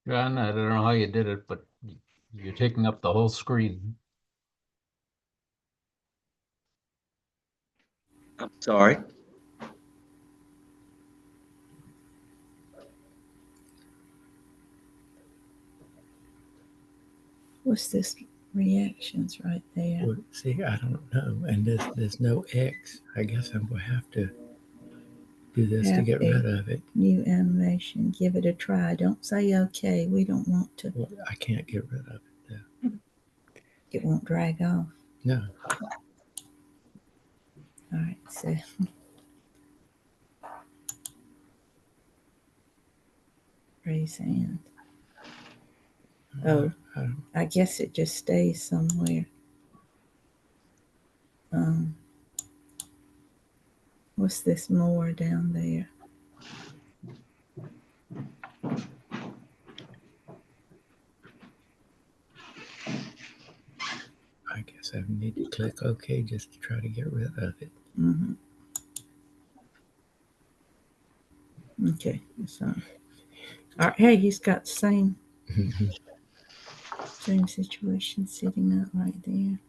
John, I don't know how you did it, but you're taking up the whole screen. I'm sorry. What's this reactions right there? Well, see, I don't know. And there's no X. I guess I'm going to have to do this to get rid of it. New animation. Give it a try. Don't say okay. We don't want to. Well, I can't get rid of it, though. It won't drag off. No. All right, so raise hand. Oh, I guess it just stays somewhere. What's this more down there? I guess I need to click OK just to try to get rid of it. Mm-hmm. Okay, so all right, hey, he's got the same situation sitting up right there.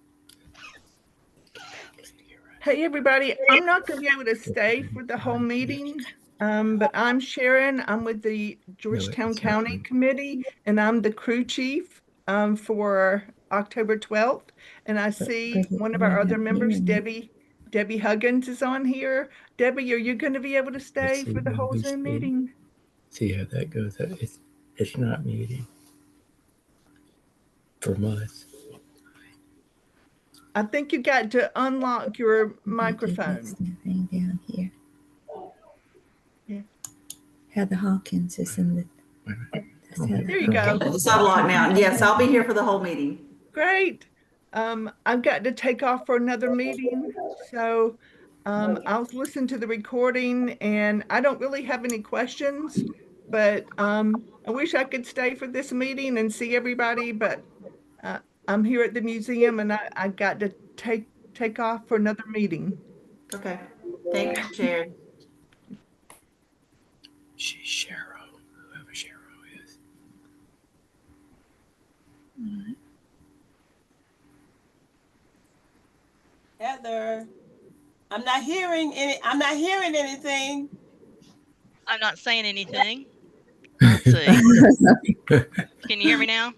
Hey everybody, I'm not going to be able to stay for the whole meeting, but I'm Sharon. I'm with the Georgetown County Committee, and I'm the crew chief for October 12th. And I see one of our other members, Debbie Huggins, is on here. Debbie, are you going to be able to stay for the whole Zoom meeting? See how that goes. It's not muted for us. I think you got to unlock your microphone. Thing down here. Yeah. Heather Hawkins is in the. There you go. It's unlocked now. Yes, I'll be here for the whole meeting. Great. I've got to take off for another meeting, so I'll listen to the recording, and I don't really have any questions, but I wish I could stay for this meeting and see everybody, but I'm here at the museum, and I got to take off for another meeting. Okay. Thank you, Sharon. She's Cheryl, whoever Cheryl is. Right. Heather, I'm not hearing anything. I'm not saying anything. Let's see. Can you hear me now?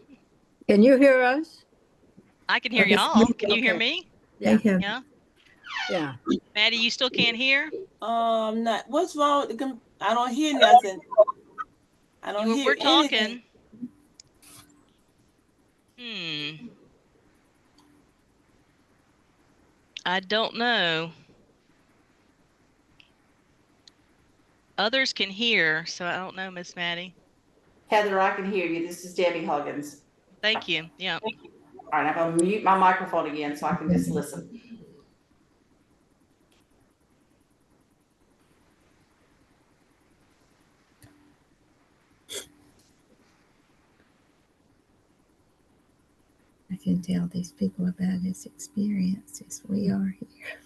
Can you hear us? I can hear y'all. Can you hear me? Yeah. Yeah. Yeah. Maddie, you still can't hear? Not. What's wrong with the I don't hear nothing. I don't hear We're talking. anything. I don't know. Others can hear, so I don't know, Miss Maddie. Heather, I can hear you. This is Debbie Huggins. Thank you. Yeah. All right, I'm going to mute my microphone again so I can just listen. I can tell these people about his experiences. We are here.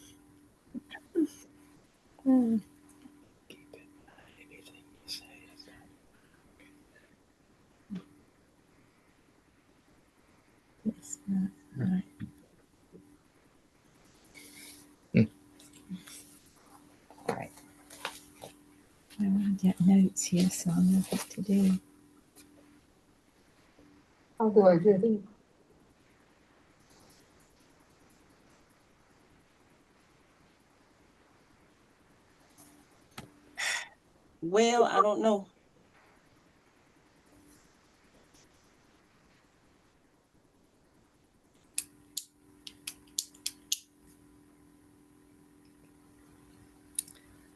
It's not right. All right. I've got notes here, so I know what to do. How do I do it? Well, I don't know.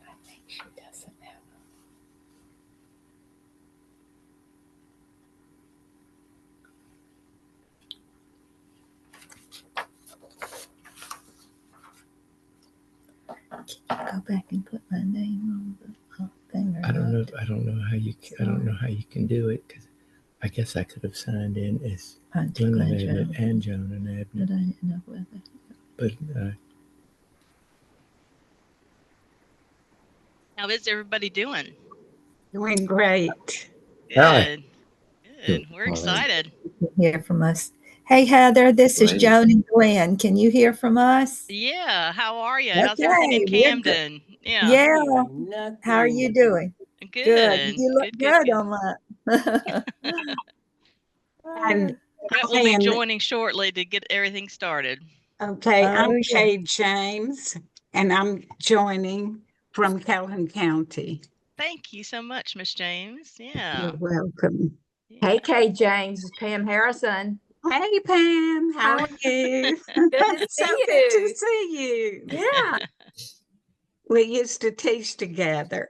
I think she doesn't have Can you go back and put my name on the thing? I don't know how you can do it, because I guess I could have signed in as Glenn and Joan and Abner. But I didn't know whether. But How is everybody doing? Doing great. Good. Good. and we're excited. Hear from us. Hey, Heather, this is Great. Joan and Glenn. Can you hear from us? Yeah, how are you? How's Okay, everything in we're good. Camden? Yeah, Yeah. Nothing. How are you doing? good. You look good on that. I'm Brett will be Pam. joining shortly to get everything started. Okay, Oh, I'm yeah. Kay James, and I'm joining from Calhoun County. Thank you so much, Miss James. Yeah. You're welcome. Yeah. Hey, Kay James, it's Pam Harrison. Hey, Pam, how are you? Good to So see good to you. see you. Yeah. We used to teach together.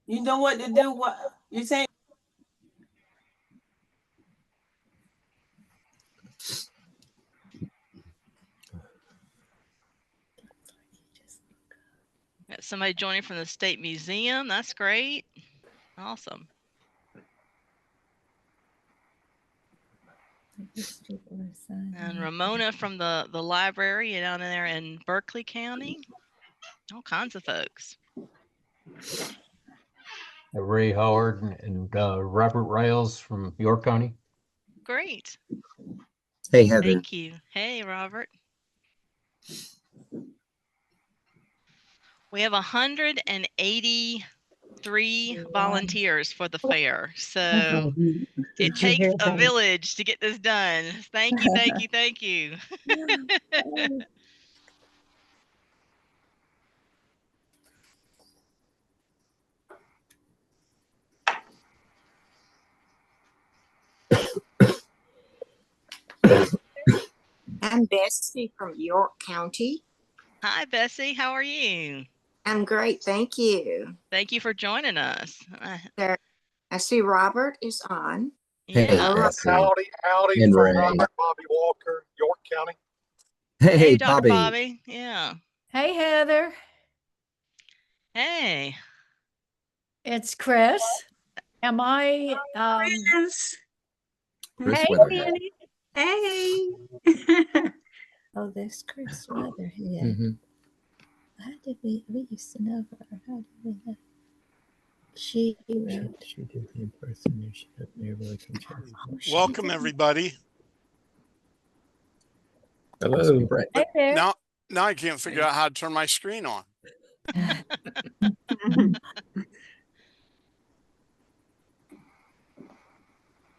You know what to do? What you saying? Got somebody joining from the State Museum. That's great. Awesome. And Ramona from the library down there in Berkeley County. All kinds of folks. Ray Howard and Robert Riles from York County. Great. Hey, Heather. Thank you. Hey, Robert. We have 183 volunteers for the fair. So it takes a village to get this done. Thank you, thank you, thank you. I'm Bessie from York County. Hi, Bessie. How are you? I'm great, thank you. Thank you for joining us. There, I see Robert is on. Hey, Yeah. Bessie. Howdy And from Ray. Robert Bobby Walker, York County. Hey, Dr. Bobby. Bobby. Yeah. Hey, Heather. Hey. It's Chris. Am I? Chris. Chris Hey, Weatherhead. Annie. Hey. Oh, there's Chris Weatherhead. Mm-hmm. How did we used to know her? How did we know? She wrote. She did the impersonation of Mayor Conchester. Welcome, everybody. Hello. Brett. Hey there. Now I can't figure out how to turn my screen on.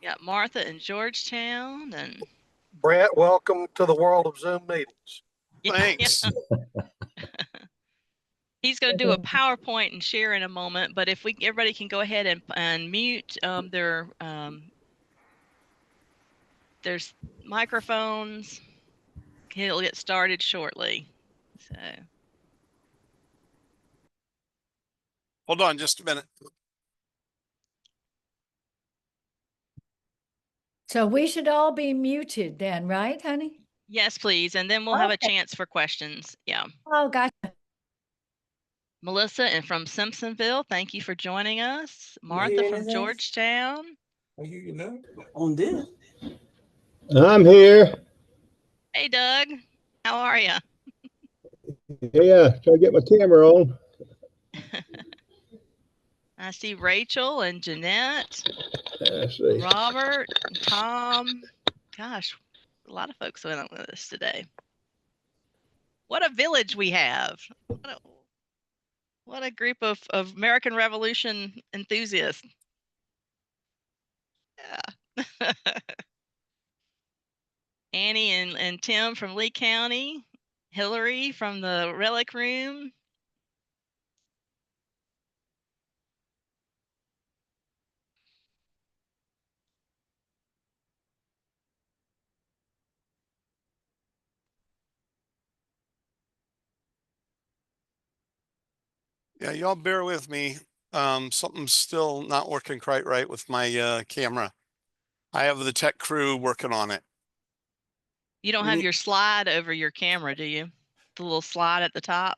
Got Martha in Georgetown and Brett, welcome to the world of Zoom meetings. Thanks. He's going to do a PowerPoint and share in a moment, but if everybody can go ahead and mute there's microphones. He'll get started shortly. So Hold on just a minute. So we should all be muted then, right, honey? yes, please, and then we'll have a chance for questions. Yeah. Oh, gotcha. Melissa and from Simpsonville, thank you for joining us. Martha from Georgetown. On this. I'm here. Hey, Doug. How are you? Yeah, trying to get my camera on. I see Rachel and Jeanette, Let's see. Robert, Tom. Gosh, a lot of folks went on with us today. What a village we have. What a group of American Revolution enthusiasts. Yeah. Annie and Tim from Lee County. Hillary from the Relic Room. Yeah, y'all bear with me. Something's still not working quite right with my camera. I have the tech crew working on it. You don't have your slide over your camera, do you? The little slide at the top?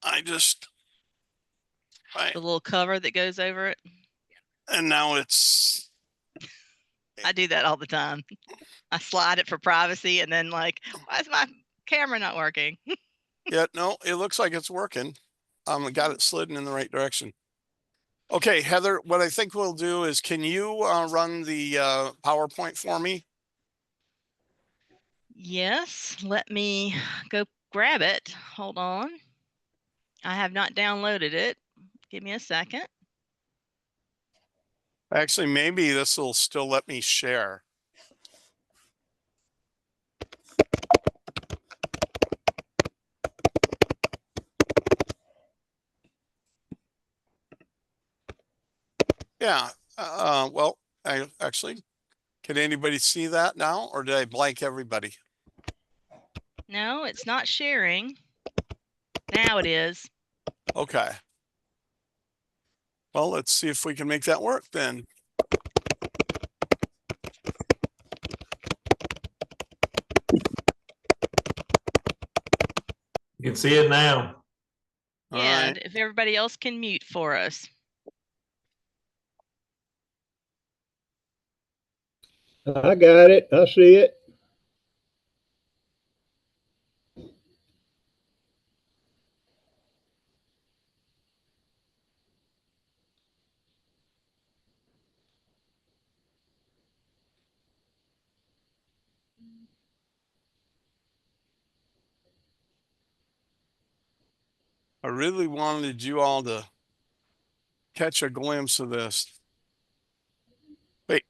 The little cover that goes over it? And now it's... I do that all the time. I slide it for privacy and then like, why is my camera not working? Yeah, no, it looks like it's working. I got it slidden in the right direction. Okay, Heather, what I think we'll do is, can you run the PowerPoint for me? Yes, let me go grab it. Hold on. I have not downloaded it. Give me a second. Actually, maybe this will still let me share. Yeah, well, I actually, can anybody see that now, or did I blank everybody? No, it's not sharing. Now it is. Okay. Well, let's see if we can make that work then. You can see it now. All Yeah, right. if everybody else can mute for us. I got it. I see it. I really wanted you all to catch a glimpse of this. Wait.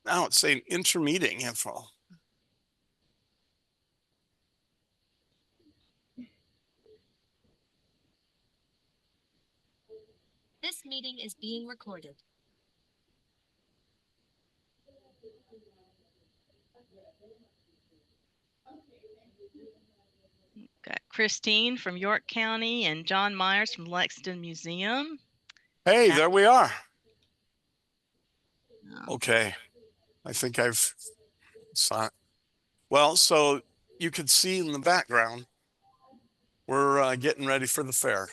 Now it's saying intermeeting info. This meeting is being recorded. Got Christine from York County and John Myers from Lexington Museum. Hey, there we are. Oh. Okay. I think I've saw it. Well, so you can see in the background, we're getting ready for the fair.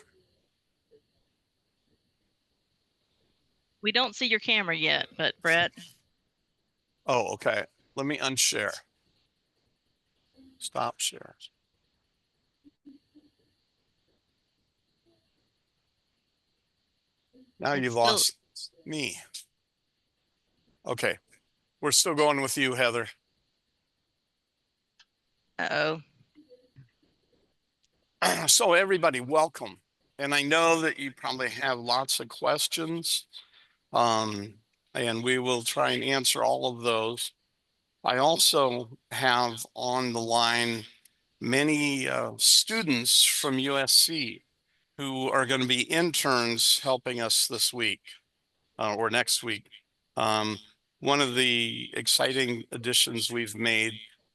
We don't see your camera yet, but Brett. Oh, okay. Let me unshare. Stop share. Now you've lost me. Okay. We're still going with you, Heather. Uh-oh. So everybody, welcome. And I know that you probably have lots of questions, and we will try and answer all of those. I also have on the line many students from USC who are going to be interns helping us this week or next week. One of the exciting additions we've made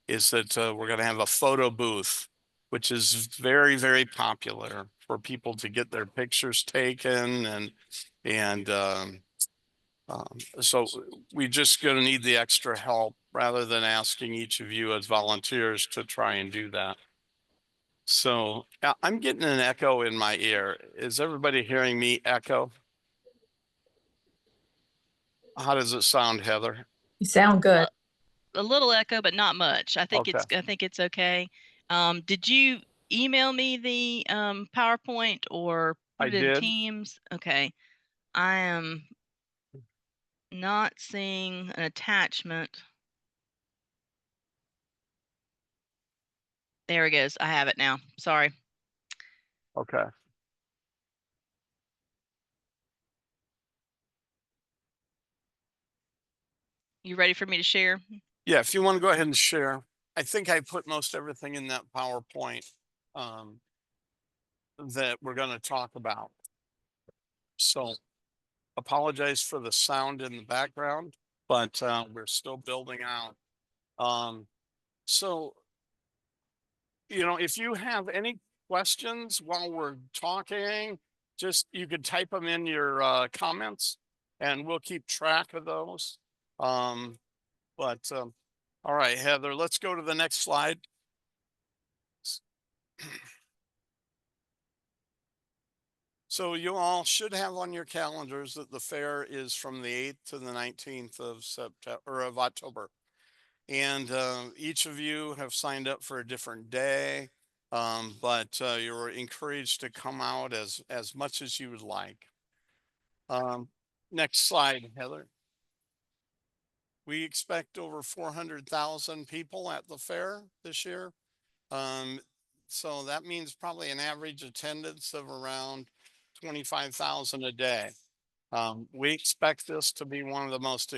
is that we're going to have a photo booth, which is very, very popular for people to get their pictures taken. So we're just going to need the extra help rather than asking each of you as volunteers to try and do that. So I'm getting an echo in my ear. Is everybody hearing me echo? How does it sound, Heather? You sound good. A little echo, but not much. I think Okay. it's okay. Did you email me the PowerPoint or put I it in did. Teams? Okay. I am not seeing an attachment. There it goes. I have it now. Sorry. Okay. You ready for me to share? Yeah, if you want to go ahead and share. I think I put most everything in that PowerPoint that we're going to talk about. So apologize for the sound in the background, but we're still building out. So, if you have any questions while we're talking, just you could type them in your comments and we'll keep track of those. All right, Heather, let's go to the next slide. So you all should have on your calendars that the fair is from the 8th to the 19th of September or of October. And each of you have signed up for a different day, but you're encouraged to come out as much as you would like. Next slide, Heather. We expect over 400,000 people at the fair this year. So that means probably an average attendance of around 25,000 a day. We expect this to be one of the most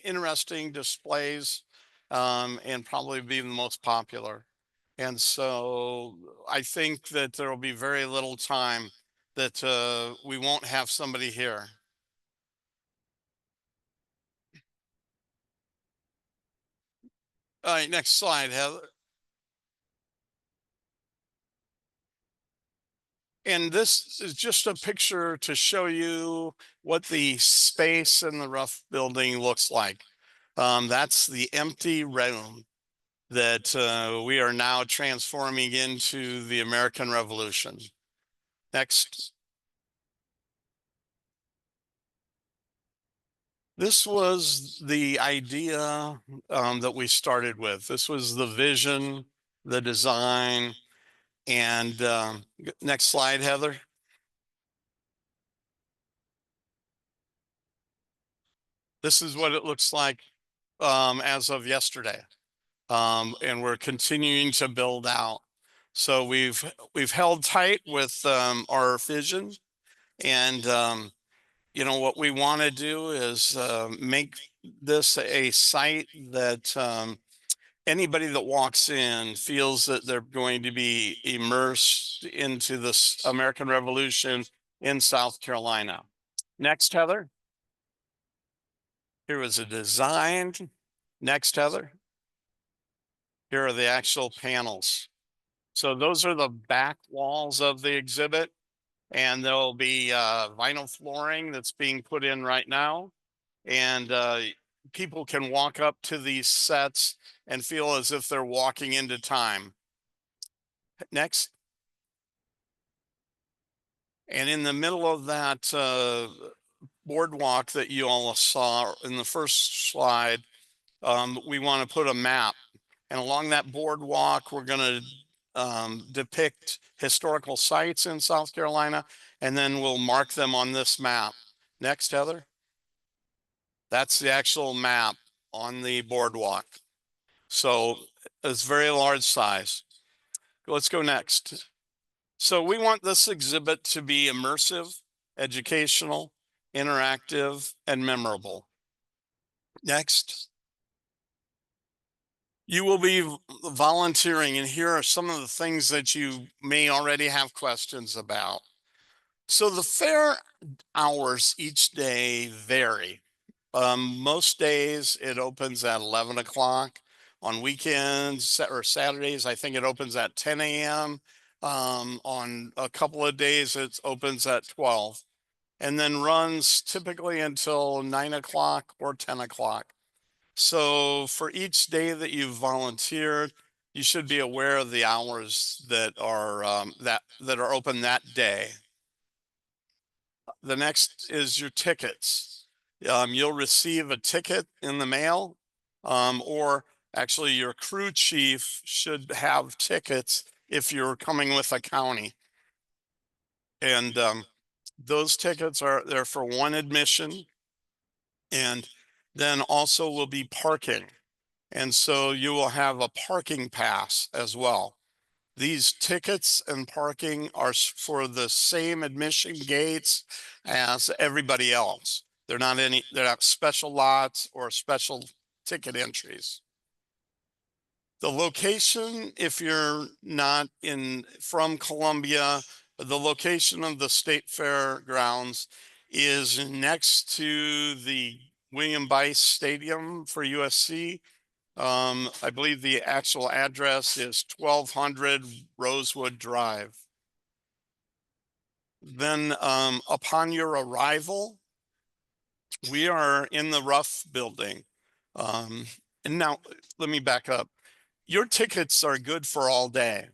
interesting displays and probably be the most popular. And so I think that there will be very little time that we won't have somebody here. All right, next slide, Heather. And this is just a picture to show you what the space in the rough building looks like. That's the empty room that we are now transforming into the American Revolution. Next. This was the idea that we started with. This was the vision, the design, and next slide, Heather. This is what it looks like as of yesterday. And we're continuing to build out. So we've held tight with our vision, and you know what we want to do is make this a site that anybody that walks in feels that they're going to be immersed into this American Revolution in South Carolina. Next, Heather. Here was a design. Next, Heather. Here are the actual panels. So those are the back walls of the exhibit, and there'll be vinyl flooring that's being put in right now. And people can walk up to these sets and feel as if they're walking into time. Next. And in the middle of that boardwalk that you all saw in the first slide, we want to put a map. And along that boardwalk, we're going to depict historical sites in South Carolina, and then we'll mark them on this map. Next, Heather. That's the actual map on the boardwalk. So it's very large size. Let's go next. So we want this exhibit to be immersive, educational, interactive, and memorable. Next. You will be volunteering, and here are some of the things that you may already have questions about. So the fair hours each day vary. Most days it opens at 11 o'clock. On weekends or Saturdays, I think it opens at 10 a.m. On a couple of days, it opens at 12, and then runs typically until 9 o'clock or 10 o'clock. So for each day that you've volunteered, you should be aware of the hours that are that are open that day. The next is your tickets. You'll receive a ticket in the mail, or actually your crew chief should have tickets if you're coming with a county. And those tickets are there for one admission, and then also will be parking. And so you will have a parking pass as well. These tickets and parking are for the same admission gates as everybody else. They're not special lots or special ticket entries. The location, if you're not from Columbia, the location of the State Fairgrounds is next to the William Bice Stadium for USC. I believe the actual address is 1200 Rosewood Drive. Then upon your arrival, we are in the Ruff building. And now let me back up. Your tickets are good for all day.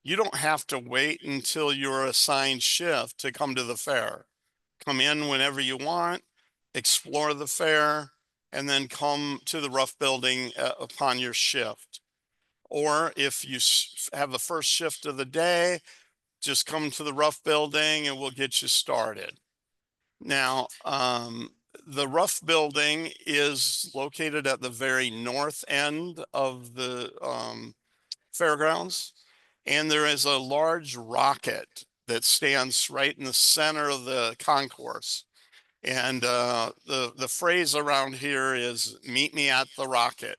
You don't have to wait until your assigned shift to come to the fair. Come in whenever you want, explore the fair, and then come to the Ruff building upon your shift. Or if you have the first shift of the day, just come to the Ruff building and we'll get you started. Now, the rough building is located at the very north end of the fairgrounds, and there is a large rocket that stands right in the center of the concourse. And the phrase around here is "meet me at the rocket."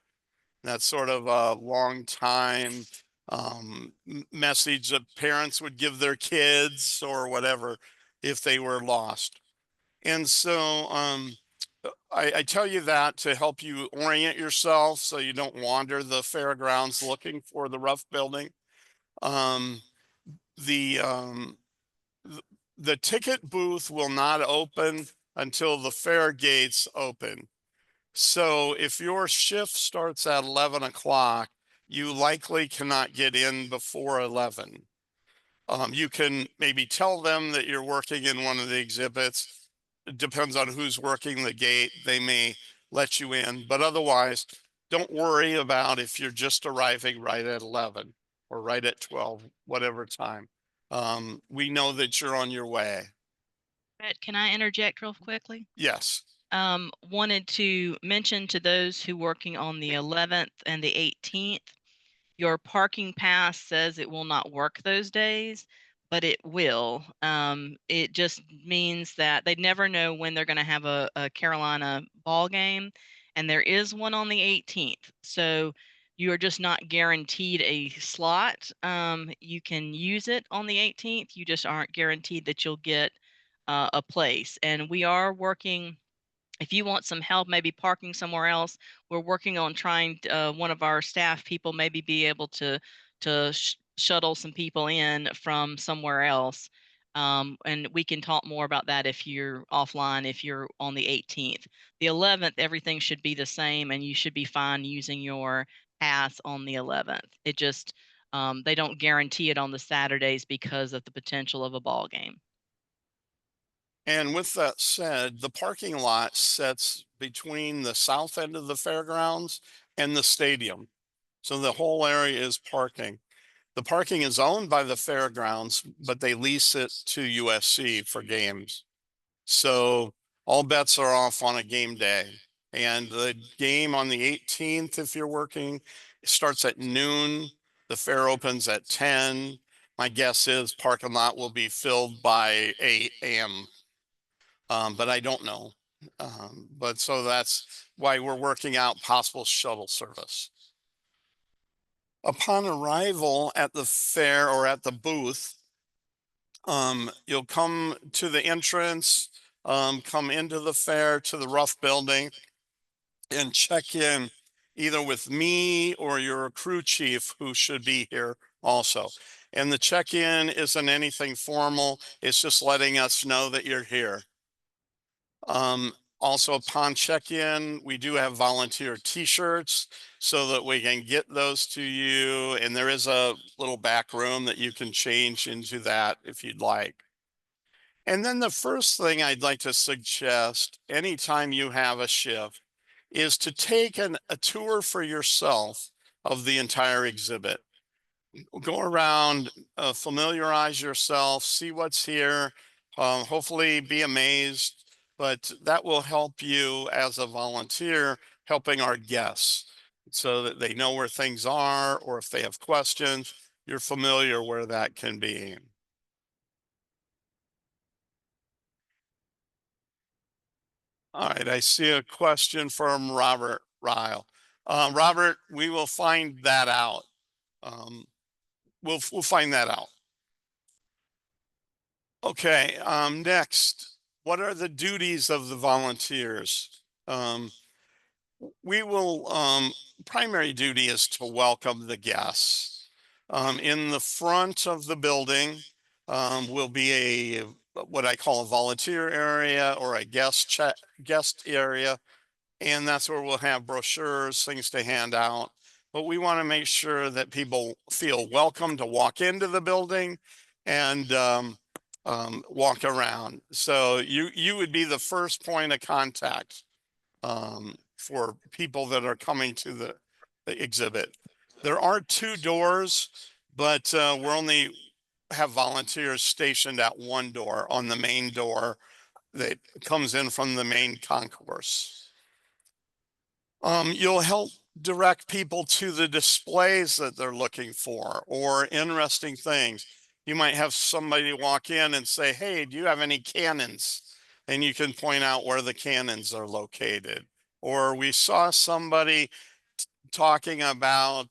That's sort of a long time message that parents would give their kids or whatever if they were lost. And so I tell you that to help you orient yourself so you don't wander the fairgrounds looking for the rough building. Um, the, um, the ticket booth will not open until the fair gates open. So if your shift starts at 11 o'clock, you likely cannot get in before 11. You can maybe tell them that you're working in one of the exhibits. It depends on who's working the gate. They may let you in, but otherwise, don't worry about if you're just arriving right at 11 or right at 12, whatever time. We know that you're on your way. Brett, can I interject real quickly? Yes. Wanted to mention to those who working on the 11th and the 18th, your parking pass says it will not work those days, but it will. It just means that they never know when they're going to have a Carolina ball game, and there is one on the 18th. So you are just not guaranteed a slot. You can use it on the 18th. You just aren't guaranteed that you'll get a place. And we are working. If you want some help, maybe parking somewhere else, we're working on trying one of our staff people maybe be able to shuttle some people in from somewhere else. And we can talk more about that if you're offline, if you're on the 18th. The 11th, everything should be the same, and you should be fine using your pass on the 11th. It just, they don't guarantee it on the Saturdays because of the potential of a ball game. And with that said, the parking lot sits between the south end of the fairgrounds and the stadium. So the whole area is parking. The parking is owned by the fairgrounds, but they lease it to USC for games. So all bets are off on a game day. And the game on the 18th, if you're working, starts at noon. The fair opens at 10. My guess is parking lot will be filled by 8 a.m. But I don't know. But so that's why we're working out possible shuttle service. Upon arrival at the fair or at the booth, you'll come to the entrance, come into the fair to the rough building and check in either with me or your crew chief who should be here also. And the check-in isn't anything formal. It's just letting us know that you're here. Also upon check-in, we do have volunteer t-shirts so that we can get those to you. And there is a little back room that you can change into that if you'd like. And then the first thing I'd like to suggest anytime you have a shift is to take a tour for yourself of the entire exhibit. Go around, familiarize yourself, see what's here, hopefully be amazed, but that will help you as a volunteer helping our guests so that they know where things are, or if they have questions, you're familiar where that can be. All right, I see a question from Robert Ryle. Robert, we will find that out. We'll find that out. Okay, next, what are the duties of the volunteers? We will, primary duty is to welcome the guests. In the front of the building will be what I call a volunteer area or a guest area. And that's where we'll have brochures, things to hand out. But we want to make sure that people feel welcome to walk into the building and walk around. So you would be the first point of contact for people that are coming to the exhibit. There are 2 doors, but we're only have volunteers stationed at one door, on the main door. that comes in from the main concourse. You'll help direct people to the displays that they're looking for or interesting things. You might have somebody walk in and say, hey, do you have any cannons? And you can point out where the cannons are located. Or we saw somebody talking about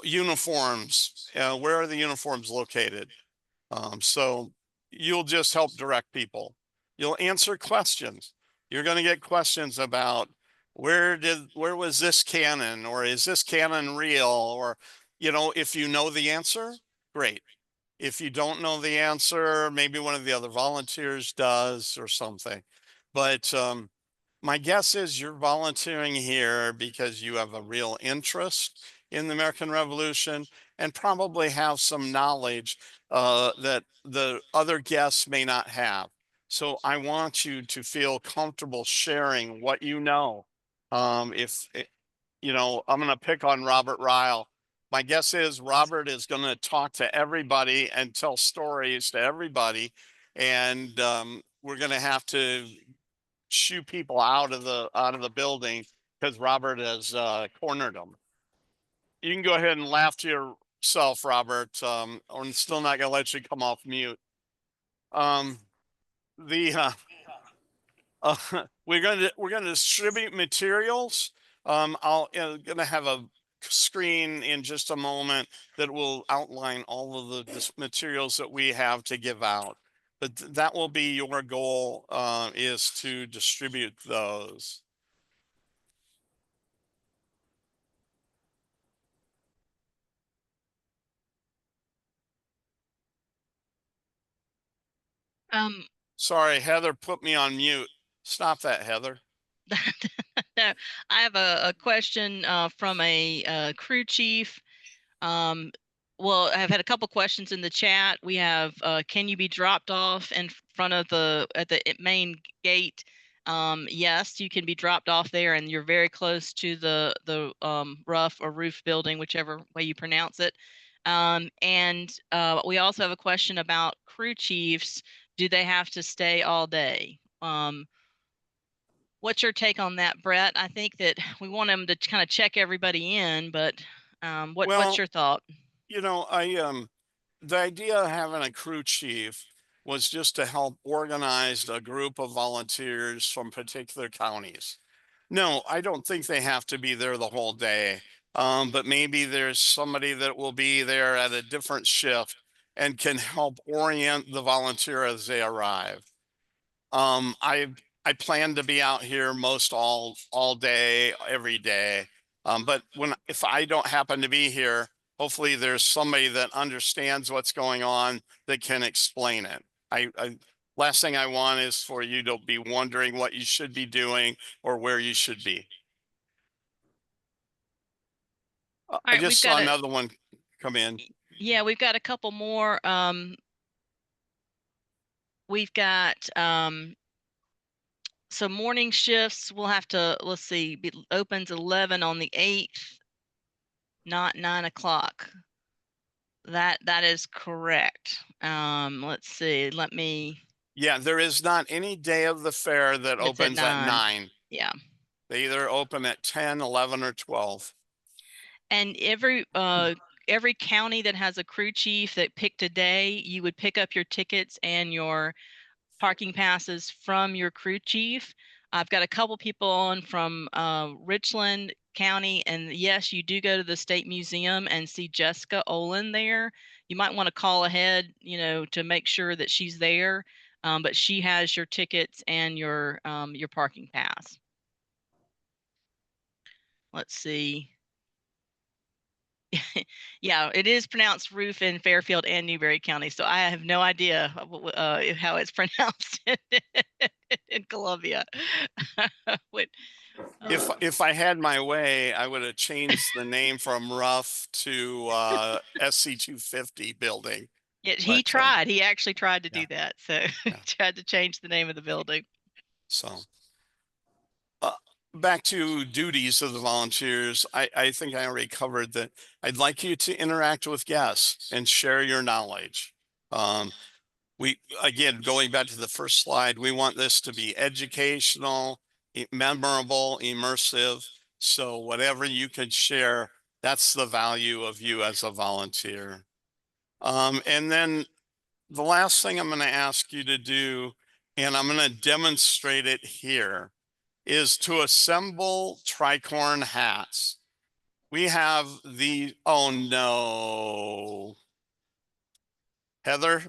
uniforms. Where are the uniforms located? So you'll just help direct people. You'll answer questions. You're going to get questions about where was this cannon, or is this cannon real? Or, you know, if you know the answer, great. If you don't know the answer, maybe one of the other volunteers does or something. But my guess is you're volunteering here because you have a real interest in the American Revolution and probably have some knowledge that the other guests may not have. So I want you to feel comfortable sharing what you know. You know, I'm going to pick on Robert Ryle. My guess is Robert is going to talk to everybody and tell stories to everybody. And we're going to have to shoo people out of the building because Robert has cornered them. You can go ahead and laugh to yourself, Robert. I'm still not going to let you come off mute. We're going to distribute materials. I'm going to have a screen in just a moment that will outline all of the materials that we have to give out. But that will be your goal, is to distribute those. Sorry, Heather put me on mute. Stop that, Heather. No, I have a question from a crew chief. Well, I've had a couple questions in the chat. We have, can you be dropped off in front of at the main gate? Yes, you can be dropped off there, and you're very close to the roof or roof building, whichever way you pronounce it. And we also have a question about crew chiefs. Do they have to stay all day? What's your take on that, Brett? I think that we want them to kind of check everybody in, but what's your thought? You know, the idea of having a crew chief was just to help organize a group of volunteers from particular counties. No, I don't think they have to be there the whole day. But maybe there's somebody that will be there at a different shift and can help orient the volunteer as they arrive. I plan to be out here most all day, every day. But if I don't happen to be here, hopefully there's somebody that understands what's going on that can explain it. Last thing I want is for you to be wondering what you should be doing or where you should be. I just saw another one come in. Yeah, we've got a couple more. We've got so morning shifts. We'll have to, let's see, opens 11 on the 8th, not 9 o'clock. That is correct. Let's see. Yeah, there is not any day of the fair that opens at 9. Yeah. They either open at 10, 11, or 12. And every county that has a crew chief that picked a day, you would pick up your tickets and your parking passes from your crew chief. I've got a couple people on from Richland County, and yes, you do go to the State Museum and see Jessica Olin there. You might want to call ahead, you know, to make sure that she's there, but she has your tickets and your parking pass. Let's see. Yeah, it is pronounced roof in Fairfield and Newberry County, so I have no idea how it's pronounced in Columbia. If I had my way, I would have changed the name from Rough to SC250 building. Yeah, he tried. He actually tried to do that. So he tried to change the name of the building. So back to duties of the volunteers. I think I already covered that. I'd like you to interact with guests and share your knowledge. again, going back to the first slide, we want this to be educational, memorable, immersive. So whatever you can share, that's the value of you as a volunteer. And then the last thing I'm going to ask you to do, and I'm going to demonstrate it here, is to assemble tricorn hats. We have the, oh no. Heather,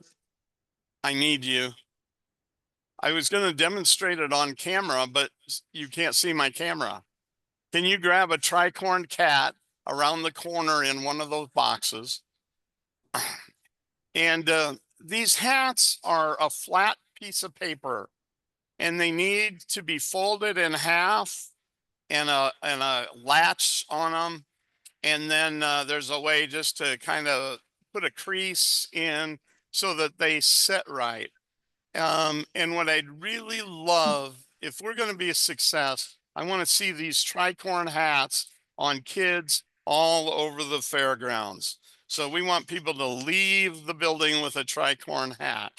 I need you. I was going to demonstrate it on camera, but you can't see my camera. Can you grab a tricorn cat around the corner in one of those boxes? And these hats are a flat piece of paper, and they need to be folded in half and a latch on them. And then there's a way just to kind of put a crease in so that they sit right. And what I'd really love, if we're going to be a success, I want to see these tricorn hats on kids all over the fairgrounds. So we want people to leave the building with a tricorn hat.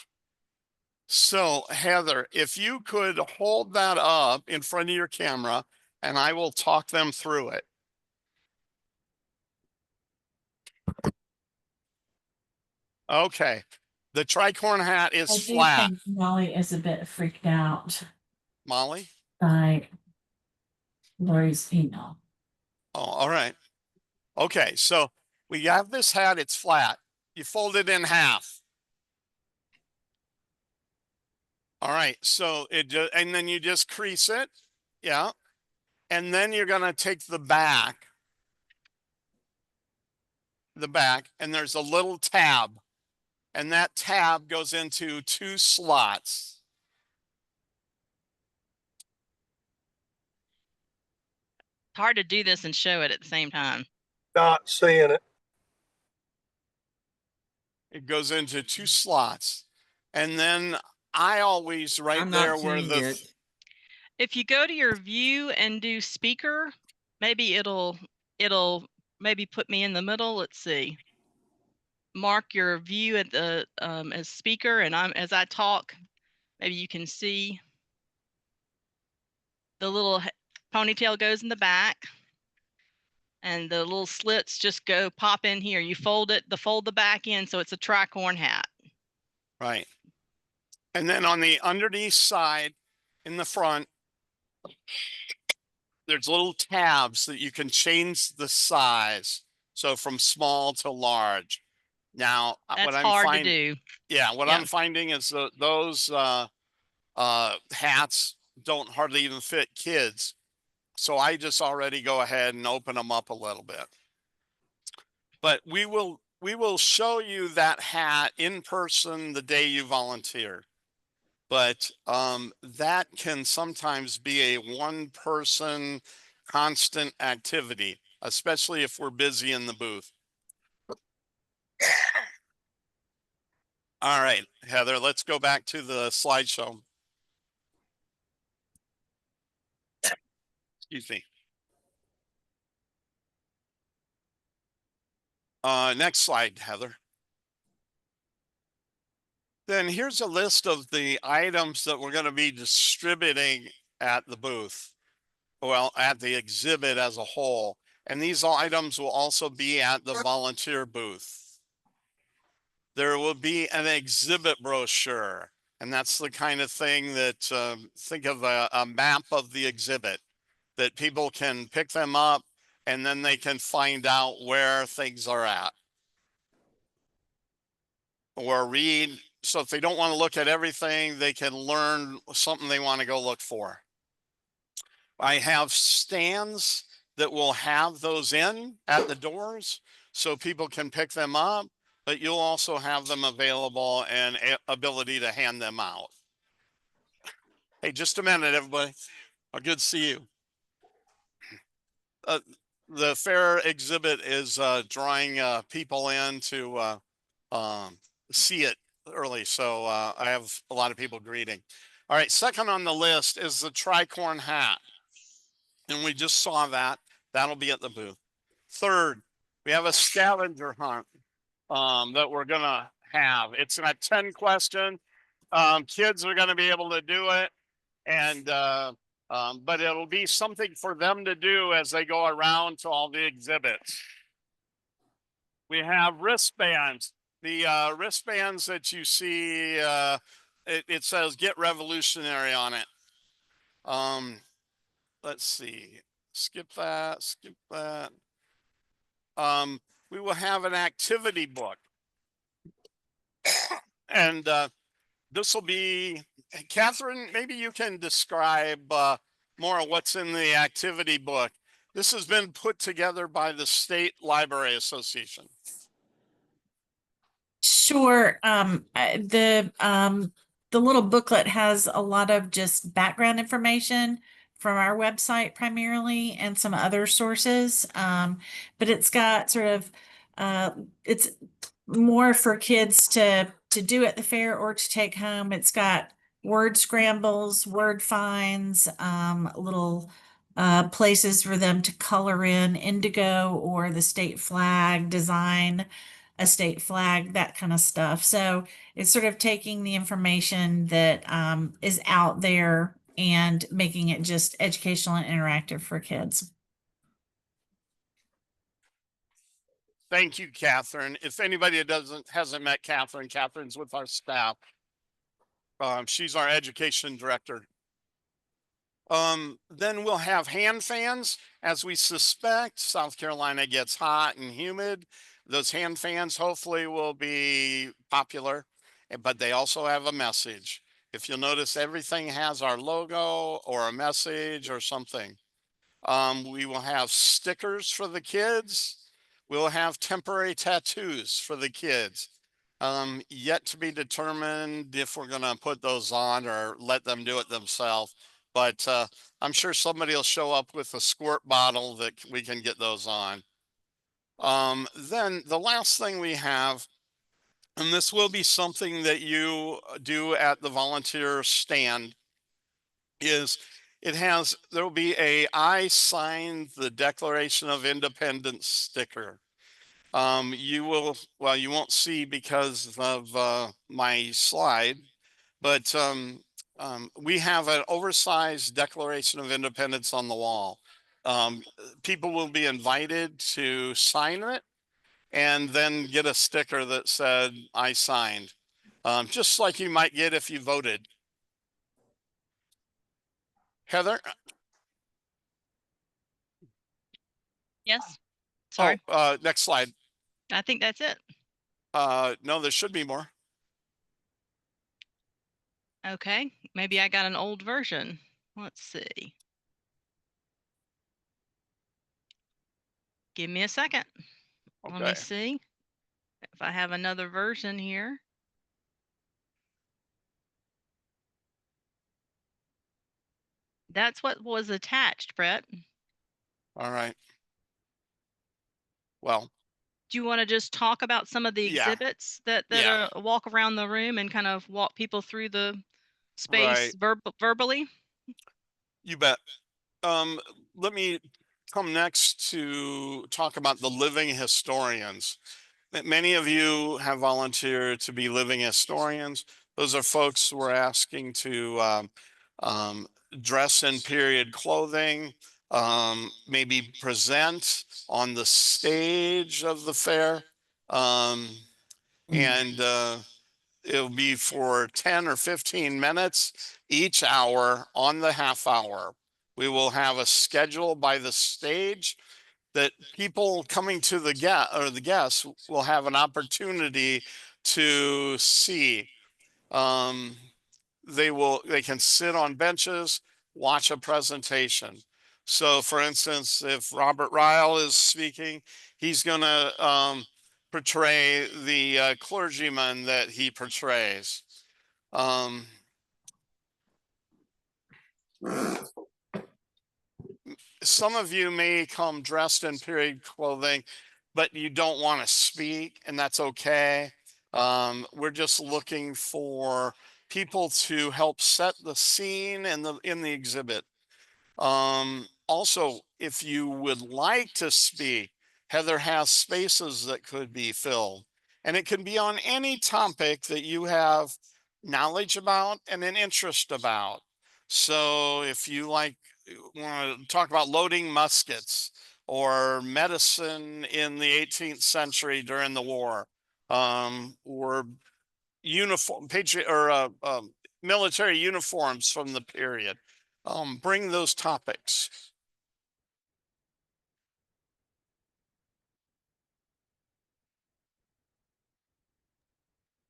So Heather, if you could hold that up in front of your camera, and I will talk them through it. Okay. The tricorn hat is I do flat. think Molly is a bit freaked out Molly? by Lori's email. Oh, all right. Okay, so we have this hat, it's flat. You fold it in half. All right, so it just, and then you just crease it. Yeah. And then you're gonna take the back, and there's a little tab. And that tab goes into 2 slots. It's hard to do this and show it at the same time. Not seeing it. It goes into 2 slots. And then I always I'm not where seeing the it. If you go to your view and do speaker, maybe it'll maybe put me in the middle. Let's see. Mark your view at the as speaker, and as I talk, maybe you can see the little ponytail goes in the back, and the little slits just go pop in here. You fold the back in, so it's a tricorn hat. Right. And then on the underneath side in the front, there's little tabs that you can change the size. So from small to large. Now, That's what I'm hard to finding, do. yeah, what I'm finding is that those hats don't hardly even fit kids. So I just already go ahead and open them up a little bit. But we will show you that hat in person the day you volunteer. But that can sometimes be a 1-person constant activity, especially if we're busy in the booth. All right, Heather, let's go back to the slideshow. Excuse me. Next slide, Heather. Then here's a list of the items that we're going to be distributing at the booth. Well, at the exhibit as a whole. And these items will also be at the volunteer booth. There will be an exhibit brochure. And that's the kind of thing that, think of a map of the exhibit, that people can pick them up and then they can find out where things are at. Or read. So if they don't want to look at everything, they can learn something they want to go look for. I have stands that will have those in at the doors so people can pick them up, but you'll also have them available and ability to hand them out. Hey, just a minute, everybody. Oh, good to see you. The fair exhibit is drawing people in to see it early. So I have a lot of people greeting. All right, second on the list is the tricorn hat. And we just saw that. That'll be at the booth. Third, we have a scavenger hunt that we're going to have. It's a 10-question. Kids are going to be able to do it, and but it'll be something for them to do as they go around to all the exhibits. We have wristbands. The wristbands that you see, it says "Get Revolutionary" on it. Let's see. Skip that. Skip that. We will have an activity book, and this will be, Catherine, maybe you can describe more of what's in the activity book. This has been put together by the State Library Association. Sure. The little booklet has a lot of just background information from our website primarily and some other sources. But it's got sort of it's more for kids to do at the fair or to take home. It's got word scrambles, word finds, little places for them to color in indigo or the state flag, design a state flag, that kind of stuff. So it's sort of taking the information that is out there and making it just educational and interactive for kids. Thank you, Catherine. If anybody hasn't met Catherine, Catherine's with our staff. She's our education director. Then we'll have hand fans. As we suspect, South Carolina gets hot and humid. Those hand fans hopefully will be popular, but they also have a message. If you'll notice, everything has our logo or a message or something. We will have stickers for the kids. We'll have temporary tattoos for the kids. Yet to be determined if we're going to put those on or let them do it themselves. But I'm sure somebody will show up with a squirt bottle that we can get those on. Then the last thing we have, and this will be something that you do at the volunteer stand, is there will be a "I signed the Declaration of Independence" sticker. You won't see because of my slide, but we have an oversized Declaration of Independence on the wall. People will be invited to sign it and then get a sticker that said "I signed," just like you might get if you voted. Heather? Yes. Sorry. Oh, next slide. I think that's it. No, there should be more. Okay, maybe I got an old version. Let's see. Give me a second. Okay. Let me see if I have another version here. That's what was attached, Brett. All right. Well, do you want to just talk about some of the exhibits that walk around the room and kind of walk people through the space verbally? You bet. Let me come next to talk about the living historians. Many of you have volunteered to be living historians. Those are folks we're asking to dress in period clothing, maybe present on the stage of the fair. And it'll be for 10 or 15 minutes each hour on the half hour. We will have a schedule by the stage that people coming to the guests will have an opportunity to see. They can sit on benches, watch a presentation. So for instance, if Robert Ryle is speaking, he's going to portray the clergyman that he portrays. Some of you may come dressed in period clothing, but you don't want to speak, and that's okay. We're just looking for people to help set the scene in the exhibit. Also, if you would like to speak, Heather has spaces that could be filled, and it can be on any topic that you have knowledge about and an interest about. So if you want to talk about loading muskets or medicine in the 18th century during the war, or uniform military uniforms from the period, bring those topics.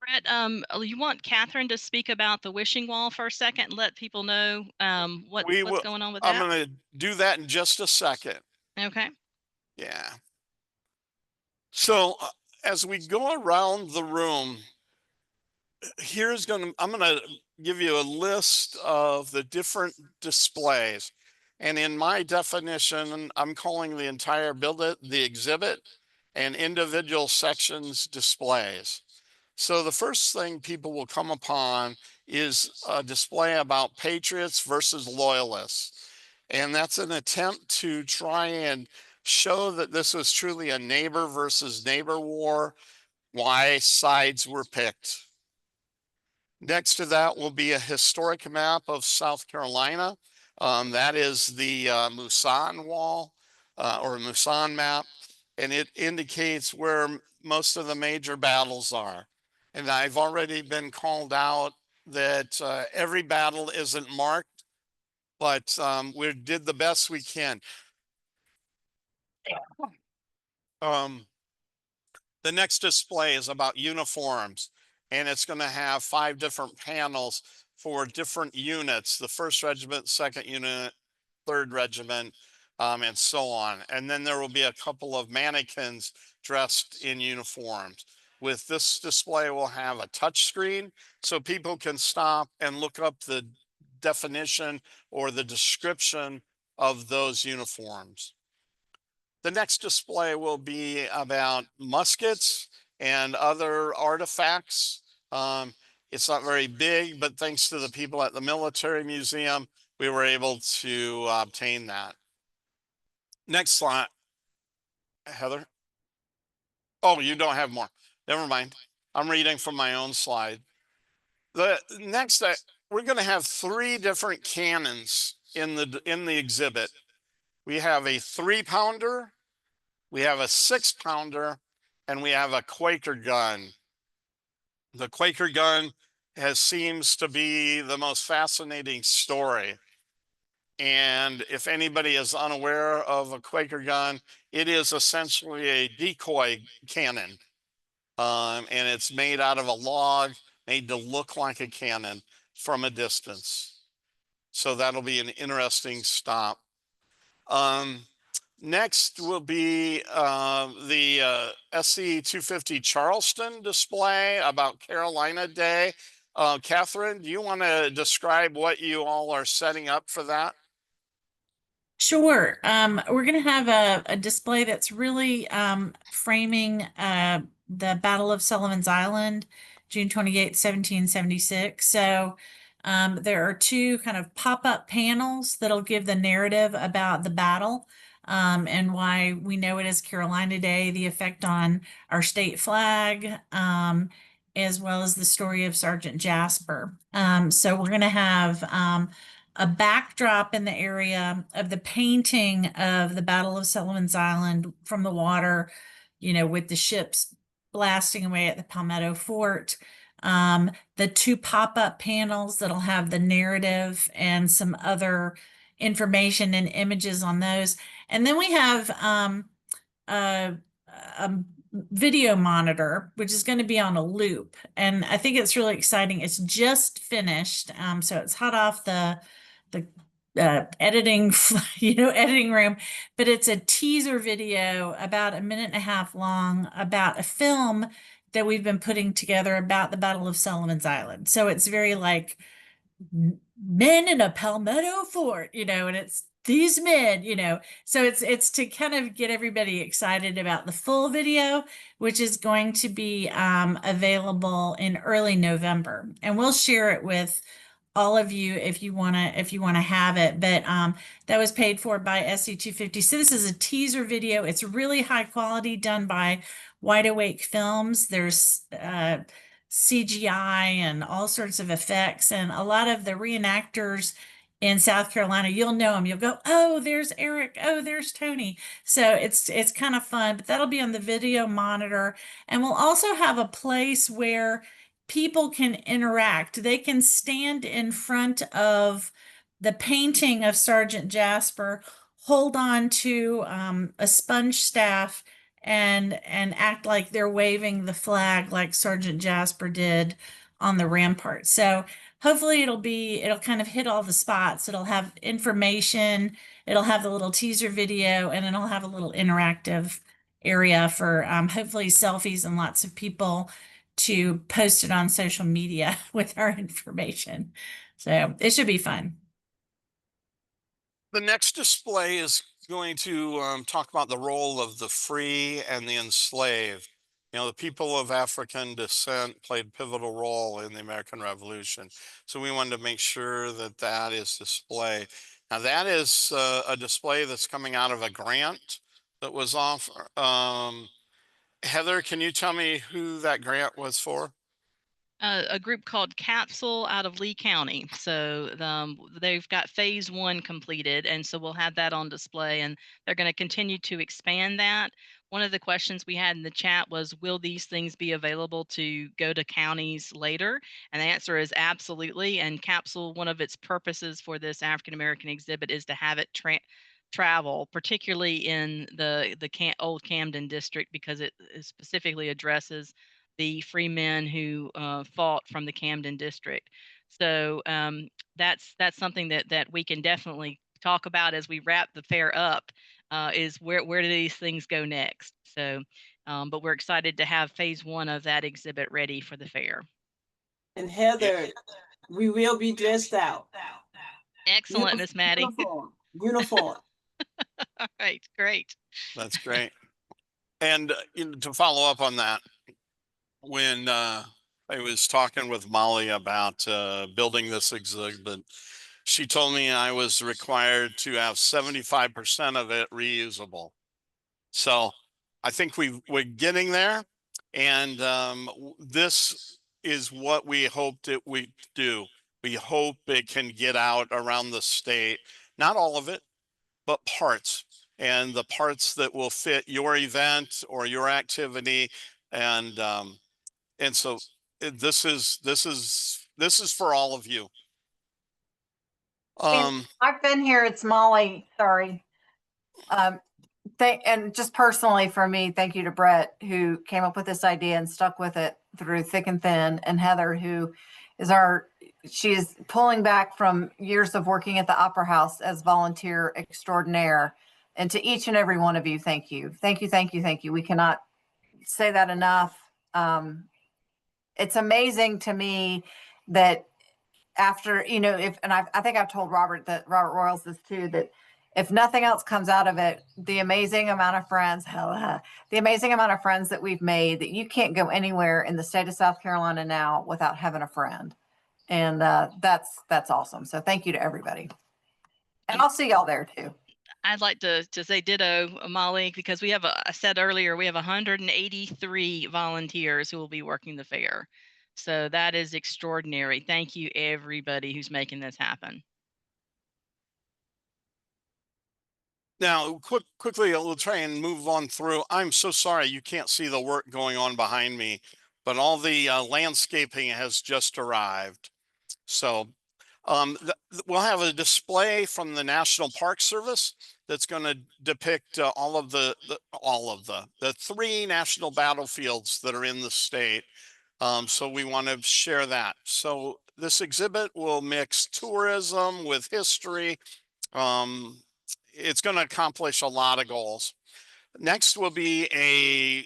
Brett, you want Catherine to speak about the wishing wall for a second and let people know what's going on with that? I'm going to do that in just a second. Okay. Yeah. So as we go around the room, I'm going to give you a list of the different displays. And in my definition, I'm calling the entire building the exhibit and individual sections displays. So the first thing people will come upon is a display about patriots versus loyalists. And that's an attempt to try and show that this was truly a neighbor versus neighbor war, why sides were picked. Next to that will be a historic map of South Carolina. That is the Musan wall or Musan map, and it indicates where most of the major battles are. And I've already been called out that every battle isn't marked, but we did the best we can. The next display is about uniforms, and it's going to have 5 different panels for different units, the 1st Regiment, 2nd Unit, 3rd Regiment, and so on. And then there will be a couple of mannequins dressed in uniforms. With this display, we'll have a touch screen so people can stop and look up the definition or the description of those uniforms. The next display will be about muskets and other artifacts. It's not very big, but thanks to the people at the Military Museum, we were able to obtain that. Next slide, Heather. Oh, you don't have more. Never mind. I'm reading from my own slide. The next, we're going to have 3 different cannons in the exhibit. We have a 3-pounder, we have a 6-pounder, and we have a Quaker gun. The Quaker gun seems to be the most fascinating story. And if anybody is unaware of a Quaker gun, it is essentially a decoy cannon. And it's made out of a log, made to look like a cannon from a distance. So that'll be an interesting stop. Next will be the SC250 Charleston display about Carolina Day. Catherine, do you want to describe what you all are setting up for that? Sure. We're going to have a display that's really framing the Battle of Sullivan's Island, June 28, 1776. So there are 2 kind of pop-up panels that'll give the narrative about the battle and why we know it as Carolina Day, the effect on our state flag, as well as the story of Sergeant Jasper. So we're going to have a backdrop in the area of the painting of the Battle of Sullivan's Island from the water, with the ships blasting away at the Palmetto Fort. The 2 pop-up panels that'll have the narrative and some other information and images on those. And then we have a video monitor, which is going to be on a loop. And I think it's really exciting. It's just finished. So it's hot off the editing, editing room, but it's a teaser video about 1.5 minutes long about a film that we've been putting together about the Battle of Sullivan's Island. So it's very like men in a Palmetto Fort, and it's these men, so it's to kind of get everybody excited about the full video, which is going to be available in early November, and we'll share it with all of you if you want to have it. But that was paid for by SC250. So this is a teaser video. It's really high quality, done by Wide Awake Films. There's CGI and all sorts of effects. And a lot of the reenactors in South Carolina, you'll know them. You'll go, oh, there's Eric. Oh, there's Tony. So it's kind of fun, but that'll be on the video monitor. And we'll also have a place where people can interact. They can stand in front of the painting of Sergeant Jasper, hold on to a sponge staff and act like they're waving the flag like Sergeant Jasper did on the rampart. So hopefully it'll kind of hit all the spots. It'll have information, it'll have the little teaser video, and it'll have a little interactive area for hopefully selfies and lots of people to post it on social media with our information. So it should be fun. The next display is going to talk about the role of the free and the enslaved. You know, the people of African descent played a pivotal role in the American Revolution. So we wanted to make sure that that is displayed. Now that is a display that's coming out of a grant that was offered. Heather, can you tell me who that grant was for? A group called Capsule out of Lee County. So they've got phase 1 completed, and so we'll have that on display, and they're going to continue to expand that. One of the questions we had in the chat was, will these things be available to go to counties later? And the answer is absolutely. And Capsule, one of its purposes for this African American exhibit is to have it travel, particularly in the old Camden district, because it specifically addresses the free men who fought from the Camden district. So that's something that we can definitely talk about as we wrap the fair up, is where do these things go next? So, but we're excited to have phase 1 of that exhibit ready for the fair. And Heather, we will be dressed out. Excellent, Miss Maddie. Uniform. All right, great. That's great. And to follow up on that, when I was talking with Molly about building this exhibit, she told me I was required to have 75% of it reusable. So I think we're getting there. And this is what we hoped it would do. We hope it can get out around the state, not all of it, but parts, and the parts that will fit your event or your activity. And so this is for all of you. I've been here. It's Molly. Sorry. And just personally for me, thank you to Brett, who came up with this idea and stuck with it through thick and thin, and Heather, who is she is pulling back from years of working at the Opera House as volunteer extraordinaire. And to each and every one of you, thank you. Thank you, thank you, thank you. We cannot say that enough. It's amazing to me that after, I think I've told Robert Royals this too, that if nothing else comes out of it, the amazing amount of friends, that we've made, that you can't go anywhere in the state of South Carolina now without having a friend. And that's awesome. So thank you to everybody. And I'll see y'all there too. I'd like to say ditto, Molly, because we have, I said earlier, we have 183 volunteers who will be working the fair. So that is extraordinary. Thank you, everybody who's making this happen. Now, quickly, we'll try and move on through. I'm so sorry you can't see the work going on behind me, but all the landscaping has just arrived. So we'll have a display from the National Park Service that's going to depict all of the 3 national battlefields that are in the state. So we want to share that. So this exhibit will mix tourism with history. It's going to accomplish a lot of goals. Next will be a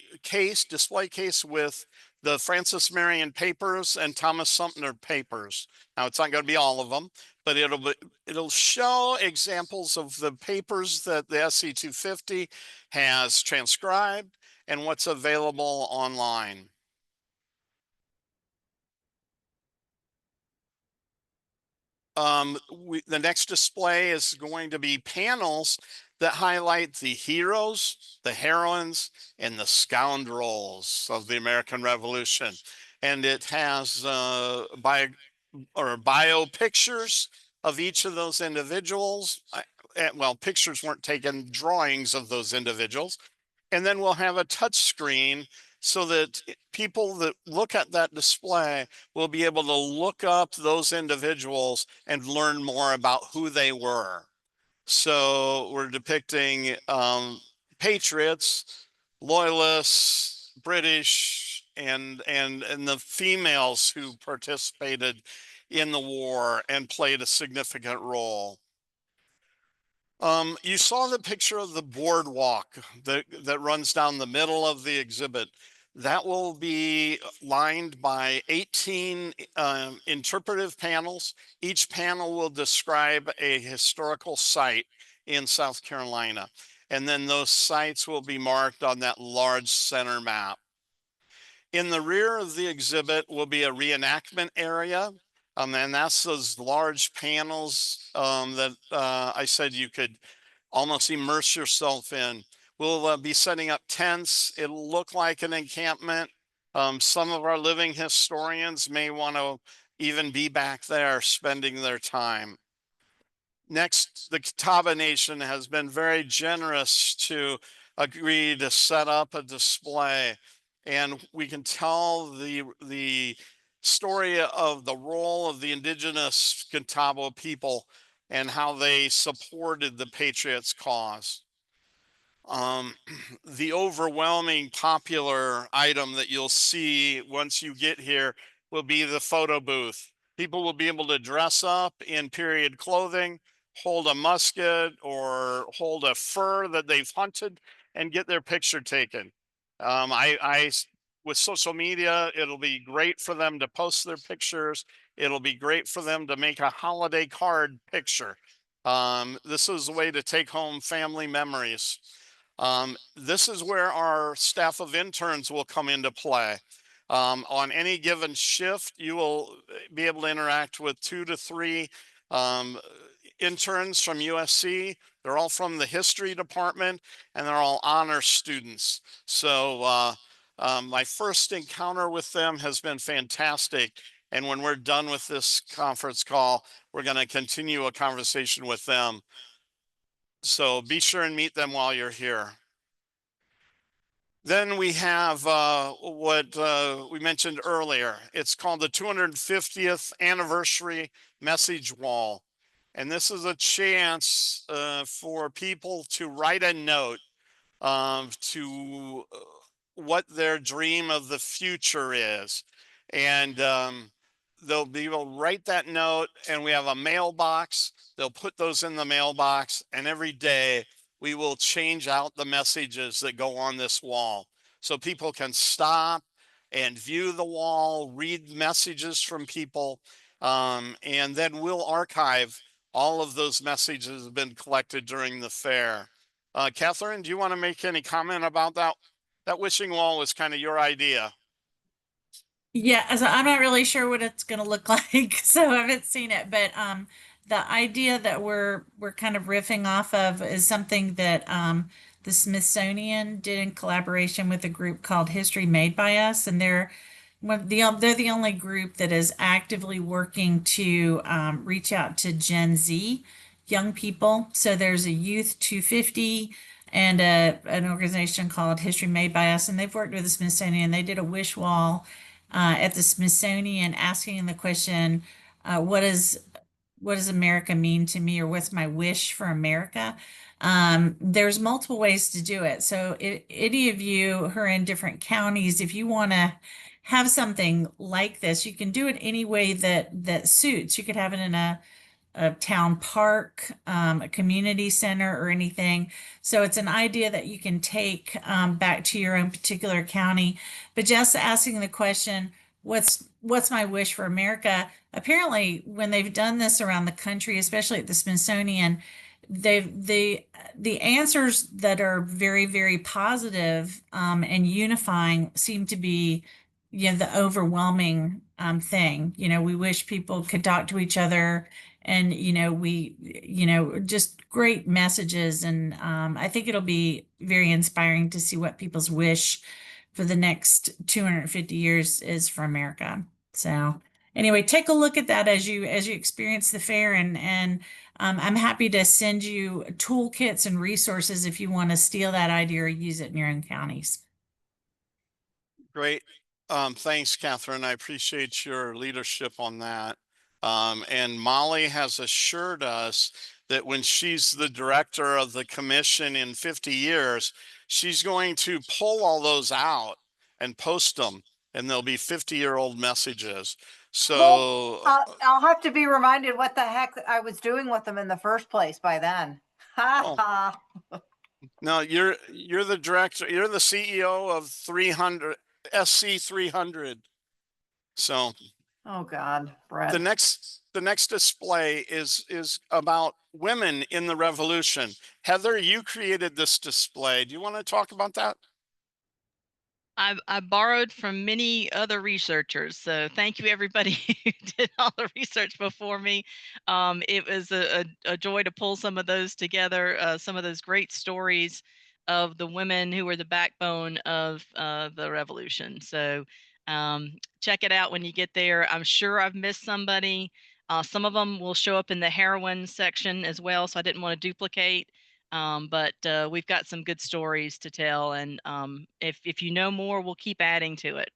display case with the Francis Marion papers and Thomas Sumter papers. Now it's not going to be all of them, but it'll show examples of the papers that the SC250 has transcribed and what's available online. The next display is going to be panels that highlight the heroes, the heroines, and the scoundrels of the American Revolution. and it has bio pictures of each of those individuals. Well, pictures weren't taken, drawings of those individuals. And then we'll have a touch screen so that people that look at that display will be able to look up those individuals and learn more about who they were. So we're depicting patriots, loyalists, British, and the females who participated in the war and played a significant role. You saw the picture of the boardwalk that runs down the middle of the exhibit. That will be lined by 18 interpretive panels. Each panel will describe a historical site in South Carolina. And then those sites will be marked on that large center map. In the rear of the exhibit will be a reenactment area. And that's those large panels that I said you could almost immerse yourself in. We'll be setting up tents. It'll look like an encampment. Some of our living historians may want to even be back there spending their time. Next, the Catawba Nation has been very generous to agree to set up a display, and we can tell the story of the role of the indigenous Catawba people and how they supported the Patriots' cause. The overwhelming popular item that you'll see once you get here will be the photo booth. People will be able to dress up in period clothing, hold a musket or hold a fur that they've hunted and get their picture taken. With social media, it'll be great for them to post their pictures. It'll be great for them to make a holiday card picture. This is a way to take home family memories. This is where our staff of interns will come into play. On any given shift, you will be able to interact with 2 to 3 interns from USC. They're all from the history department and they're all honor students. So my first encounter with them has been fantastic. And when we're done with this conference call, we're going to continue a conversation with them. So be sure and meet them while you're here. Then we have what we mentioned earlier. It's called the 250th anniversary message wall. And this is a chance for people to write a note to what their dream of the future is. And they'll be able to write that note, and we have a mailbox. They'll put those in the mailbox, and every day we will change out the messages that go on this wall. So people can stop and view the wall, read messages from people, and then we'll archive all of those messages that have been collected during the fair. Catherine, do you want to make any comment about that? That wishing wall was kind of your idea. Yeah, as I'm not really sure what it's going to look like, so I haven't seen it. But the idea that we're kind of riffing off of is something that the Smithsonian did in collaboration with a group called History Made by Us, and they're the only group that is actively working to reach out to Gen Z young people. So there's a Youth 250 and an organization called History Made by Us, and they've worked with the Smithsonian. They did a wish wall at the Smithsonian asking the question, what does America mean to me, or what's my wish for America? There's multiple ways to do it. So if any of you who are in different counties, if you want to have something like this, you can do it any way that suits. You could have it in a town park, a community center, or anything. So it's an idea that you can take back to your own particular county. But just asking the question, what's my wish for America? Apparently, when they've done this around the country, especially at the Smithsonian, the answers that are very, very positive and unifying seem to be, the overwhelming thing. We wish people could talk to each other, and just great messages. And I think it'll be very inspiring to see what people's wish for the next 250 years is for America. So anyway, take a look at that as you experience the fair, and I'm happy to send you toolkits and resources if you want to steal that idea or use it in your own counties. Great. Thanks, Catherine. I appreciate your leadership on that. And Molly has assured us that when she's the director of the commission in 50 years, she's going to pull all those out and post them, and there'll be 50-year-old messages. So I'll have to be reminded what the heck I was doing with them in the first place by then. Ha ha. no, you're the director, you're the CEO of 300 SC300. So oh God, Brett. the next display is about women in the revolution. Heather, you created this display. Do you want to talk about that? I borrowed from many other researchers, so thank you everybody who did all the research before me. It was a joy to pull some of those together, some of those great stories of the women who were the backbone of the revolution. So check it out when you get there. I'm sure I've missed somebody. Some of them will show up in the heroine section as well, so I didn't want to duplicate. But we've got some good stories to tell, and if you know more, we'll keep adding to it.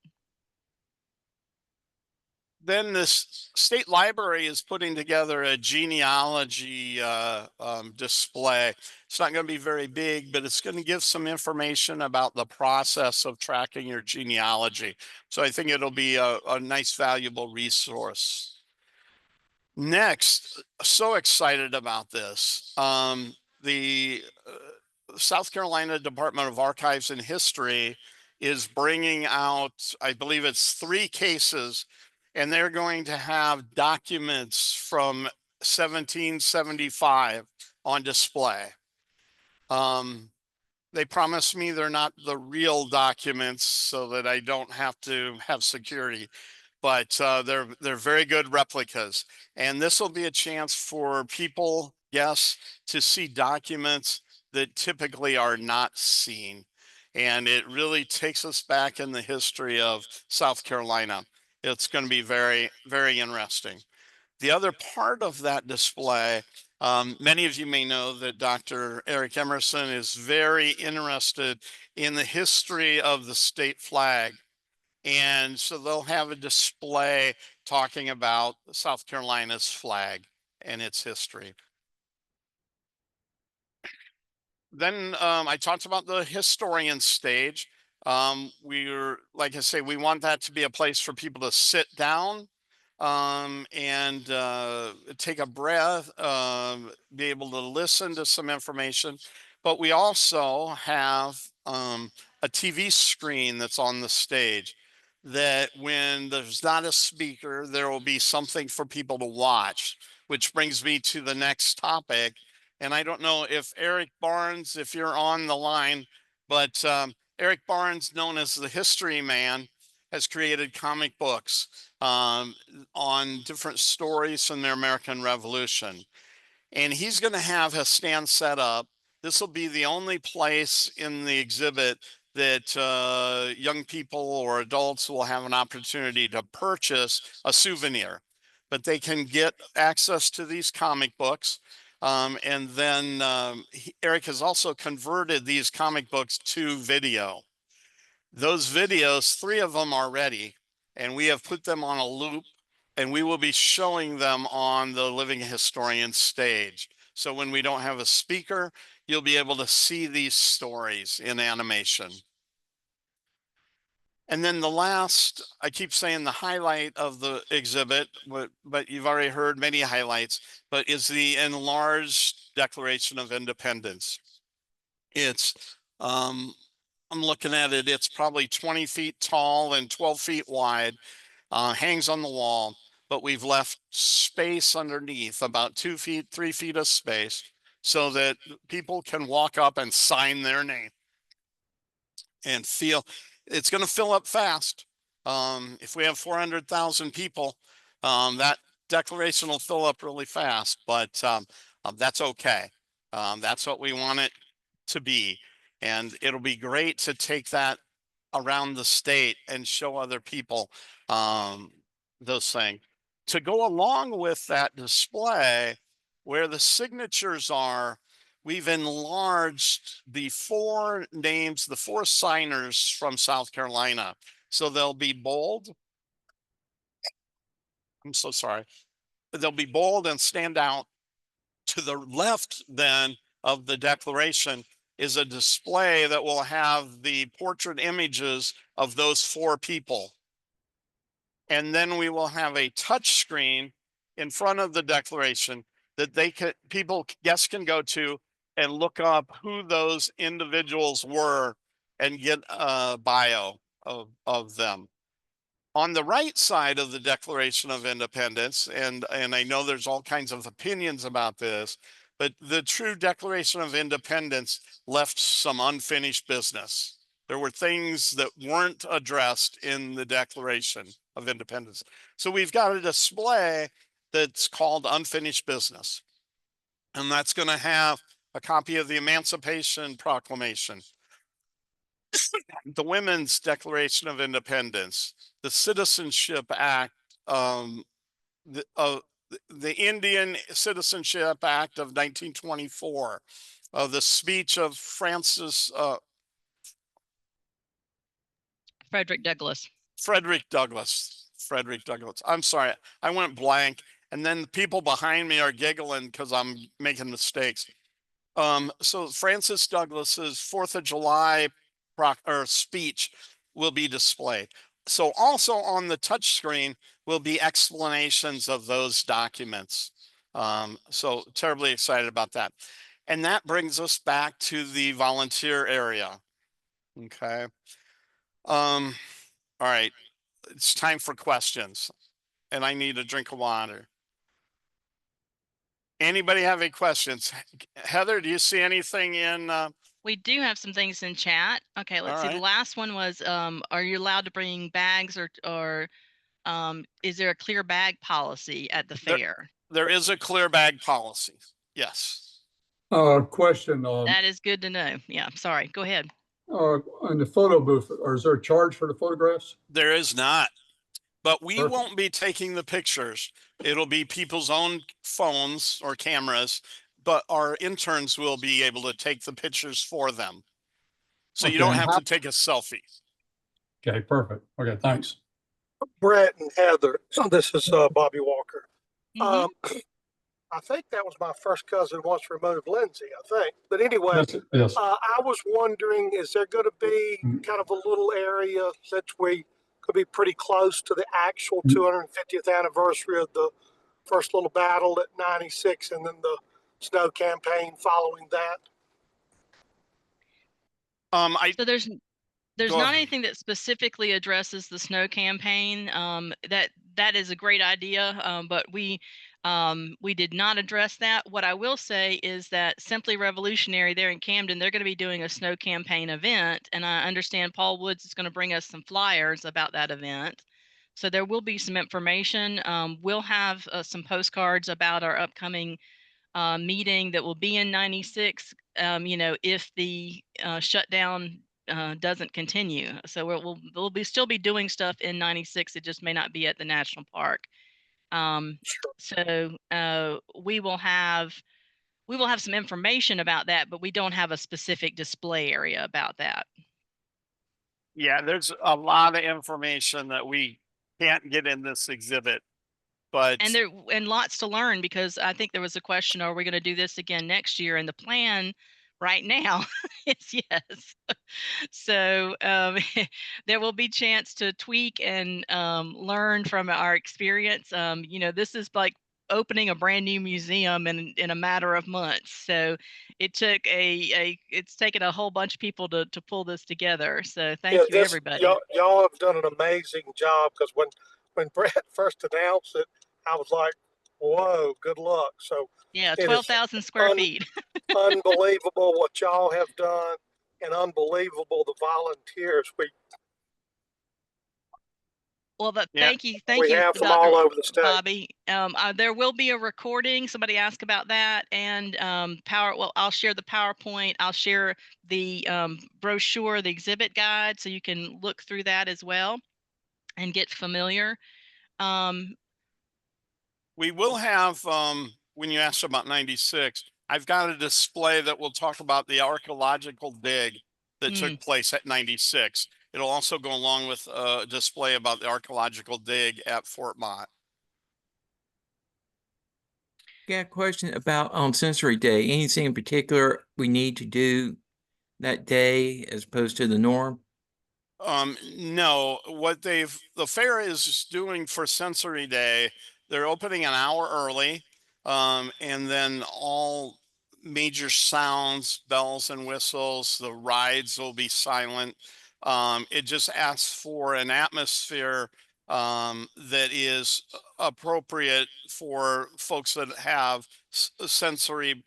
Then this state library is putting together a genealogy display. It's not going to be very big, but it's going to give some information about the process of tracking your genealogy. So I think it'll be a nice, valuable resource. Next, so excited about this. The South Carolina Department of Archives and History is bringing out, I believe it's 3 cases, and they're going to have documents from 1775 on display. They promised me they're not the real documents so that I don't have to have security, but they're very good replicas. And this will be a chance for people, yes, to see documents that typically are not seen. And it really takes us back in the history of South Carolina. It's going to be very, very interesting. The other part of that display, many of you may know that Dr. Eric Emerson is very interested in the history of the state flag. And so they'll have a display talking about South Carolina's flag and its history. Then I talked about the historian stage. Like I say, we want that to be a place for people to sit down and take a breath, be able to listen to some information. But we also have a TV screen that's on the stage that when there's not a speaker, there will be something for people to watch, which brings me to the next topic. And I don't know if Eric Barnes, if you're on the line, but Eric Barnes, known as the History Man, has created comic books on different stories from the American Revolution. And he's going to have a stand set up. This will be the only place in the exhibit that young people or adults will have an opportunity to purchase a souvenir. But they can get access to these comic books. And then Eric has also converted these comic books to video. Those videos, 3 of them are ready, and we have put them on a loop, and we will be showing them on the Living Historian stage. So when we don't have a speaker, you'll be able to see these stories in animation. And then the last, I keep saying the highlight of the exhibit, but you've already heard many highlights, but is the enlarged Declaration of Independence. It's, I'm looking at it, it's probably 20 feet tall and 12 feet wide, hangs on the wall, but we've left space underneath, about 2 feet, 3 feet of space, so that people can walk up and sign their name and feel. It's going to fill up fast. If we have 400,000 people, that declaration will fill up really fast, but that's okay. That's what we want it to be. And it'll be great to take that around the state and show other people those things. To go along with that display, where the signatures are, we've enlarged the 4 names, the 4 signers from South Carolina. So they'll be bold. I'm so sorry. They'll be bold and stand out. To the left then of the declaration is a display that will have the portrait images of those 4 people. And then we will have a touch screen in front of the declaration that guests can go to and look up who those individuals were and get a bio of them. On the right side of the Declaration of Independence, and I know there's all kinds of opinions about this, but the true Declaration of Independence left some unfinished business. There were things that weren't addressed in the Declaration of Independence. So we've got a display that's called Unfinished Business. And that's going to have a copy of the Emancipation Proclamation, the Women's Declaration of Independence, the Citizenship Act, the Indian Citizenship Act of 1924, the speech of Frederick Douglass. Frederick Douglass. I'm sorry, I went blank. And then the people behind me are giggling because I'm making mistakes. So Francis Douglass's 4th of July speech will be displayed. So also on the touch screen will be explanations of those documents. So terribly excited about that. And that brings us back to the volunteer area. Okay. All right. It's time for questions. And I need a drink of water. Anybody have any questions? Heather, do you see anything in? We do have some things in chat. Okay, let's see. The last one was, are you allowed to bring bags or is there a clear bag policy at the fair? There is a clear bag policy. Yes. Question. That is good to know. Yeah, sorry. Go ahead. In the photo booth, or is there a charge for the photographs? There is not. But we won't be taking the pictures. It'll be people's own phones or cameras, but our interns will be able to take the pictures for them. So you don't have to take a selfie. Okay, perfect. Okay, thanks. Brett and Heather, this is Bobby Walker. I think that was my first cousin once removed, Lindsay, I think. But anyway, yes. I was wondering, is there going to be kind of a little area that we could be pretty close to the actual 250th anniversary of the first little battle at 96 and then the snow campaign following that? So there's not anything that specifically addresses the snow campaign. That is a great idea, but we did not address that. What I will say is that Simply Revolutionary there in Camden, they're going to be doing a snow campaign event, and I understand Paul Woods is going to bring us some flyers about that event. So there will be some information. We'll have some postcards about our upcoming meeting that will be in 96, if the shutdown doesn't continue. So we'll still be doing stuff in 96. It just may not be at the national park. So we will have some information about that, but we don't have a specific display area about that. Yeah, there's a lot of information that we can't get in this exhibit, but and lots to learn, because I think there was a question, are we going to do this again next year? And the plan right now is yes. So there will be chance to tweak and learn from our experience. This is like opening a brand new museum in a matter of months. So it took it's taken a whole bunch of people to pull this together. So thank you, everybody. Y'all have done an amazing job, because when Brett first announced it, I was like, whoa, good luck. So yeah, 12,000 square feet. Unbelievable what y'all have done, and unbelievable the volunteers. Well, Yeah. thank you, We have them Dr. all over the state. Bobby. There will be a recording. Somebody asked about that, and Well, I'll share the PowerPoint. I'll share the brochure, the exhibit guide, so you can look through that as well and get familiar. We will have, when you asked about 96, I've got a display that will talk about the archaeological dig that took place at 96. It'll also go along with a display about the archaeological dig at Fort Mott. Got a question about on Sensory Day. Anything in particular we need to do that day as opposed to the norm? No, what the fair is doing for Sensory Day, they're opening an hour early, and then all major sounds, bells and whistles, the rides will be silent. It just asks for an atmosphere that is appropriate for folks that have sensory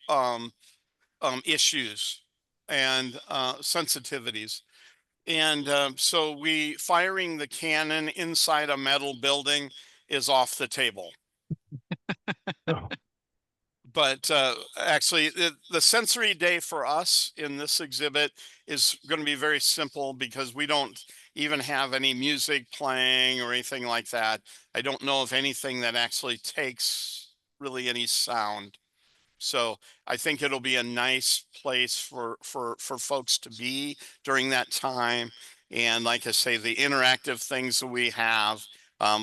issues and sensitivities. And so firing the cannon inside a metal building is off the table. But actually, the sensory day for us in this exhibit is going to be very simple because we don't even have any music playing or anything like that. I don't know of anything that actually takes really any sound. So I think it'll be a nice place for folks to be during that time. And like I say, the interactive things that we have,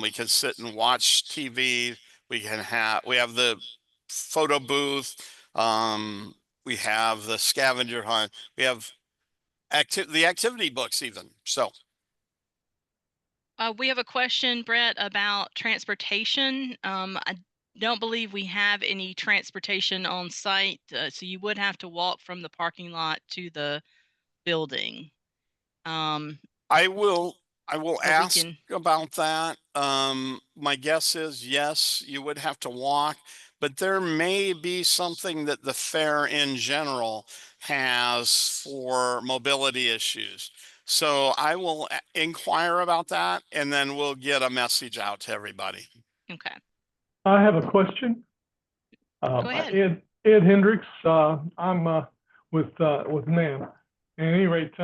we can sit and watch TV. We have the photo booth. We have the scavenger hunt. We have the activity books even. So. We have a question, Brett, about transportation. I don't believe we have any transportation on site, so you would have to walk from the parking lot to the building. I will ask about that. My guess is yes, you would have to walk, but there may be something that the fair in general has for mobility issues. So I will inquire about that, and then we'll get a message out to everybody. Okay. I have a question. Go ahead. Ed Hendricks. I'm with NAM. At any rate,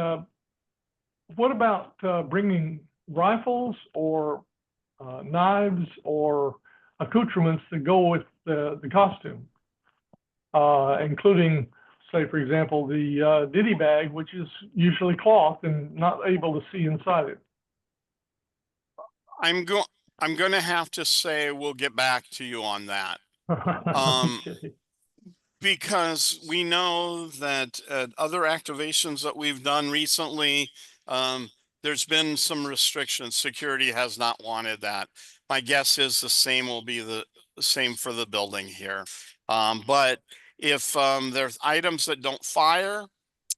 what about bringing rifles or knives or accoutrements that go with the costume, including, say, for example, the ditty bag, which is usually cloth and not able to see inside it? I'm going to have to say we'll get back to you on that. Okay. Because we know that other activations that we've done recently, there's been some restrictions. Security has not wanted that. My guess is the same will be the same for the building here. But if there's items that don't fire,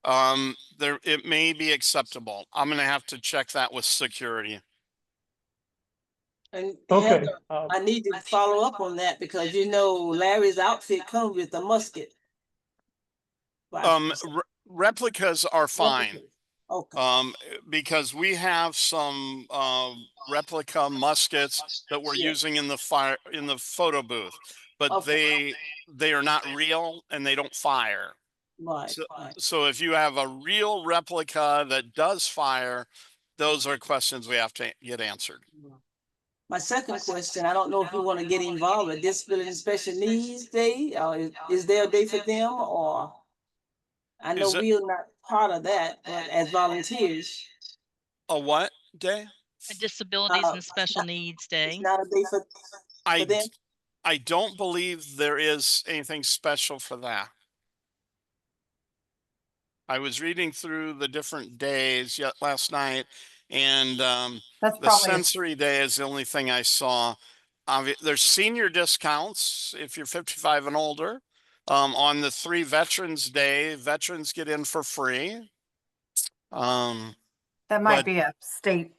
it may be acceptable. I'm going to have to check that with security. And Okay. Heather, I need to follow up on that because you know Larry's outfit comes with a musket. Replicas are fine. Okay. Because we have some replica muskets that we're using in the photo booth, but they are not real and they don't fire. Right. So if you have a real replica that does fire, those are questions we have to get answered. My second question, I don't know if you want to get involved with Disability and Special Needs Day. Is there a day for them, or I know we're not part of that, but as volunteers. A what day? A Disabilities and Special Needs Day. It's not a day for them? I don't believe there is anything special for that. I was reading through the different days last night, and the sensory day is the only thing I saw. There's senior discounts if you're 55 and older. On the 3 Veterans Day, veterans get in for free. That might be a state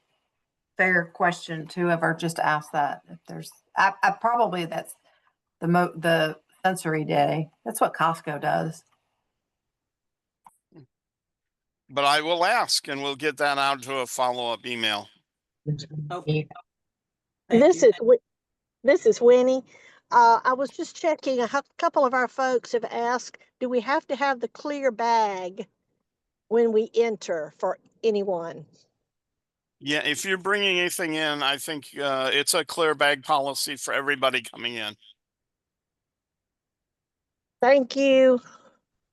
fair question to whoever just asked that. If there's, I probably that's the sensory day. That's what Costco does. But I will ask, and we'll get that out to a follow-up email. Okay. This is Winnie. I was just checking. Couple of our folks have asked, do we have to have the clear bag when we enter for anyone? Yeah, if you're bringing anything in, I think it's a clear bag policy for everybody coming in. Thank you.